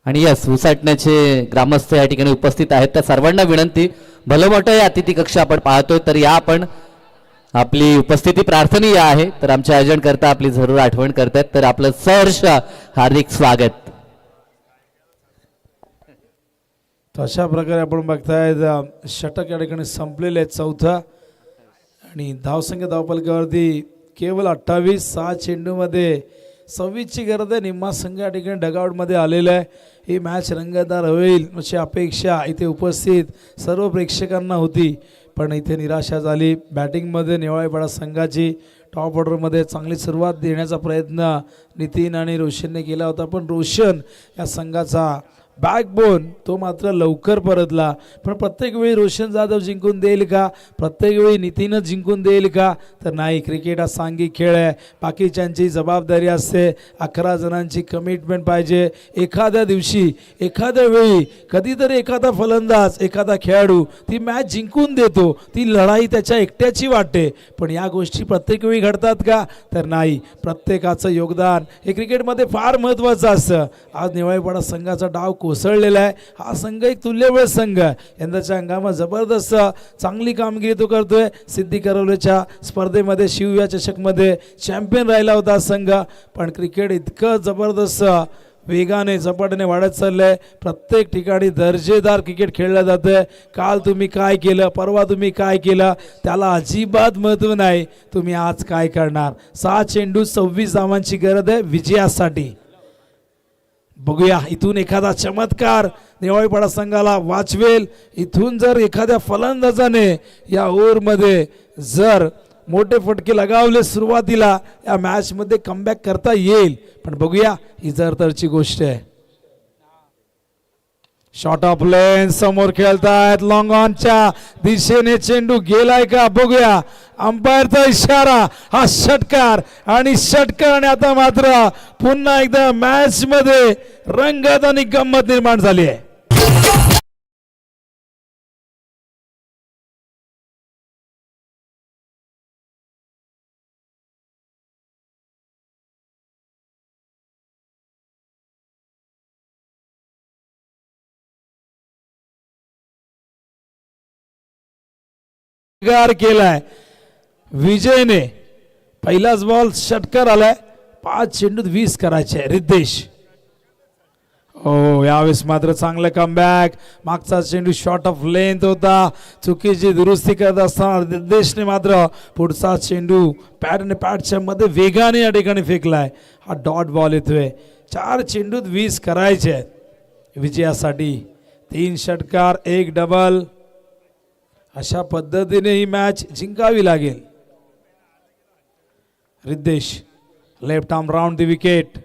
आणि यस उसाटण्याचे ग्रामस्थ या ठिकाणी उपस्थित आहेत. त्या सर्वांना विनंती, भलं मोठं या अतिथी कक्ष आपण पाहतोय तर या आपण आपली उपस्थिती प्रार्थनीय आहे. तर आमच्या आयोजन करता आपली जरूर आठवण करतात. तर आपलं सहर्ष हार्दिक स्वागत. अशा प्रकारे आपण बघताय षटक या ठिकाणी संपलेले आहेत. चौथा आणि धावसंख्या धावपलकावरती केवळ 28. 6 चेंडूमध्ये 26ची गरज आहे. निम्मा संघ या ठिकाणी डगआउटमध्ये आलेला आहे. ही मॅच रंगतदार होईल अशी अपेक्षा इथे उपस्थित सर्व प्रेक्षकांना होती, पण इथे निराशा झाली. बॅटिंगमध्ये नेवाळेपाडा संघाची टॉप ऑर्डरमध्ये चांगली सुरुवात देण्याचा प्रयत्न नितीन आणि रोशनने केला होता, पण रोशन या संघाचा बॅकबोन तो मात्र लवकर परतला. पण प्रत्येक वेळी रोशन जाधव जिंकून देईल का, प्रत्येक वेळी नितीनच जिंकून देईल का, तर नाही. क्रिकेट हा सांघिक खेळ आहे. बाकीच्यांची जबाबदारी असते. 11 जणांची कमिटमेंट पाहिजे. एखाद्या दिवशी एखाद्या वेळी कधीतरी एखादा फलंदाज एखादा खेळाडू ती मॅच जिंकून देतो. ती लढाई त्याच्या एकट्याची वाटते, पण या गोष्टी प्रत्येक वेळी घडतात का, तर नाही. प्रत्येकाचं योगदान हे क्रिकेटमध्ये फार महत्त्वाचं असतं. आज नेवाळेपाडा संघाचा डाव कोसळलेला आहे. हा संघ एक तुल्यबळ संघ यंदाच्या हंगामात जबरदस्त चांगली कामगिरी तो करतोय. सिद्धी करवलेच्या स्पर्धेमध्ये शिवया चषकमध्ये चॅम्पियन राहिला होता संघ, पण क्रिकेट इतकं जबरदस्त वेगाने झपाट्याने वाढत चाललंय. प्रत्येक ठिकाणी दर्जेदार क्रिकेट खेळलं जातंय. काल तुम्ही काय केलं, परवा तुम्ही काय केलं त्याला अजिबात महत्त्व नाही. तुम्ही आज काय करणार. 6 चेंडू 26 धावांची गरज आहे विजयासाठी. बघूया इथून एखादा चमत्कार नेवाळेपाडा संघाला वाचवेल. इथून जर एखाद्या फलंदाजाने या ओव्हरमध्ये जर मोठे फटके लगावले सुरुवातीला या मॅचमध्ये कमबॅक करता येईल, पण बघूया ही जर तरची गोष्ट आहे. शॉर्ट ऑफ लेन समोर खेळतायत. लॉंग ऑनच्या दिशेने चेंडू गेलाय का बघूया. अंपायरचा इशारा, हा षटकार आणि षटकार. आता मात्र पुन्हा एकदा मॅच मध्ये रंगत आणि गंमत निर्माण झाली आहे. केलाय विजयने. पहिलाच बॉल षटकार आलाय. 5 चेंडूत 20 करायचे. रिद्धेश यावेळेस मात्र चांगलं कमबॅक. मागचा चेंडू शॉर्ट ऑफ लेंथ होता. चुकीची दुरुस्ती करत असताना रिद्धेशने मात्र पुढचा चेंडू पॅडच्या मध्ये वेगाने या ठिकाणी फेकलाय. हा डॉट बॉल येतोय. 4 चेंडूत 20 करायचे आहेत विजयासाठी. 3 षटकार 1 डबल. अशा पद्धतीने ही मॅच जिंकावी लागेल. Riddhesh left arm round the wicket.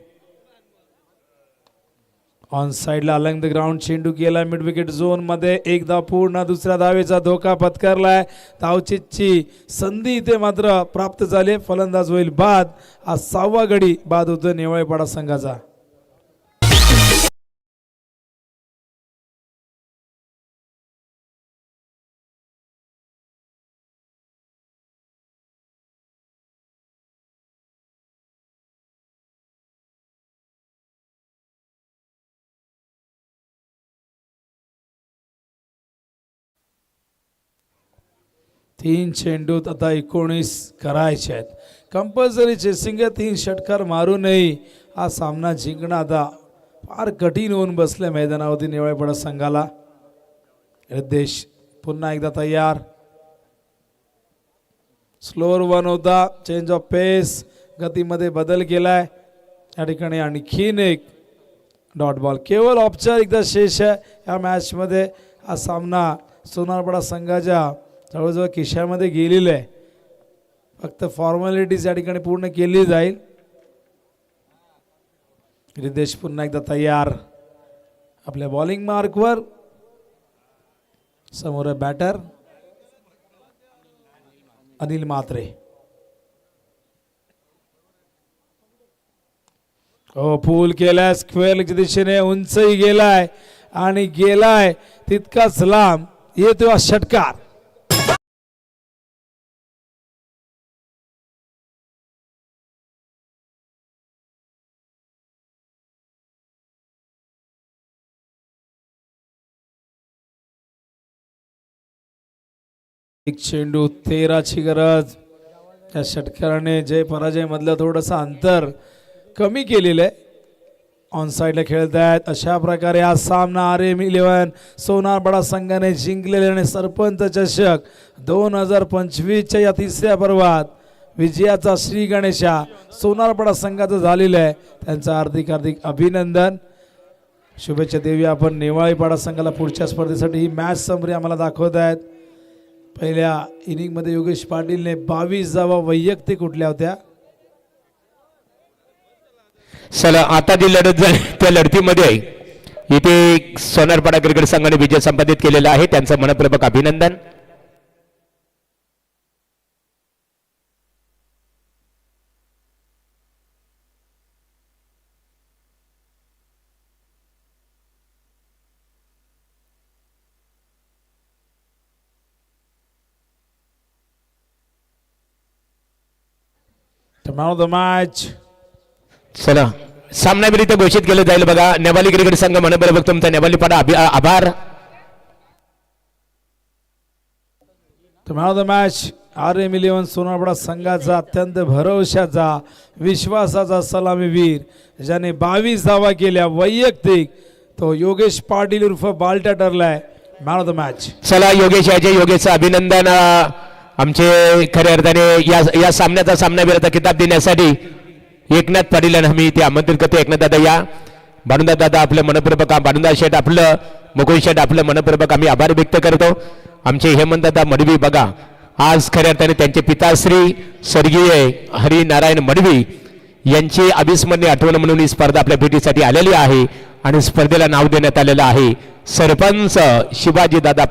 On साइडला अलंग द ग्राउंड चेंडू गेला मिड विकेट झोन मध्ये. एकदा पूर्ण दुसऱ्या धावेचा धोका पत्करलाय. धावचीची संधी इथे मात्र प्राप्त झाली. फलंदाज होईल बाद. आज 6वा गडी बाद होतो नेवाळेपाडा संघाचा. तीन चेंडूत आता 19 करायचे आहेत. कंपल्सरी चेसिंग 3 षटकार मारूनही हा सामना जिंकणं आता फार कठीण होऊन बसलं मैदानावरती नेवाळेपाडा संघाला. रिद्धेश पुन्हा एकदा तयार. स्लोअर वन होता, चेंज ऑफ पेस, गतीमध्ये बदल केलाय या ठिकाणी. आणखीन एक डॉट बॉल. केवळ औपचारिकता शेष आहे या मॅचमध्ये. हा सामना सोनारपाडा संघाच्या जवळजवळ खिशामध्ये गेलेला आहे. फक्त फॉर्मॅलिटीज या ठिकाणी पूर्ण केली जाईल. रिद्धेश पुन्हा एकदा तयार आपल्या बॉलिंग मार्कवर. समोर बॅटर अनिल म्हात्रे. पूल केलाय स्क्वेअरच्या दिशेने, उंचही गेलाय आणि गेलाय तितकाच लांब. येतो हा षटकार. एक चेंडू 13ची गरज. त्या षटकाराने जय पराजय मधलं थोडंसं अंतर कमी केलेलं आहे. ऑन साईडला खेळत आहेत. अशा प्रकारे हा सामना RM11 सोनारपाडा संघाने जिंकलेले आणि सरपंच चषक 2025च्या या तिसऱ्या पर्वात विजयाचा श्री गणेशा सोनारपाडा संघाचं झालेलं आहे. त्यांचं हार्दिक हार्दिक अभिनंदन. शुभेच्छा देऊया आपण नेवाळीपाडा संघाला पुढच्या स्पर्धेसाठी. ही मॅच समरी आम्हाला दाखवत आहेत. पहिल्या इनिंगमध्ये योगेश पाटीलने 22 धावा वैयक्तिक उठल्या होत्या. चला आता जी लढत झाली त्या लढतीमध्ये इथे सोनारपाडा क्रिकेट संघाने विजय संपादित केलेला आहे. त्यांचं मनपूर्वक अभिनंदन. Man of the match. चला सामनावीर इथे घोषित केलं जाईल बघा. नेवाली क्रिकेट संघ मनपूर्वक तुमचा नेवालीपाडा आभार. Man of the match RM11 Sonarpada संघाचा अत्यंत भरवशाचा विश्वासाचा सलामीवीर ज्याने 22 धावा केल्या वैयक्तिक तो योगेश पाटील उर्फ बालटा ठरलाय मॅन ऑफ द मॅच. चला योगेश याचे योगेशचं अभिनंदन. आमचे खऱ्या अर्थाने या सामन्याचा सामनावीराचा किताब देण्यासाठी एकनाथ पाटील यांना आम्ही इथे आमंत्रित करतो. एकनाथ दादा या. भानुदा दादा आपलं मनपूर्वक, भानुदा शेठ आपलं, मुकुल शेठ आपलं मनपूर्वक आम्ही आभार व्यक्त करतो. आमचे हेमंत दादा मडवी बघा आज खऱ्या अर्थाने त्यांचे पिताश्री स्वर्गीय हरिनारायण मडवी यांची अविस्मरणीय आठवण म्हणून ही स्पर्धा आपल्या भेटीसाठी आलेली आहे आणि स्पर्धेला नाव देण्यात आलेलं आहे सरपंच शिवाजी दादा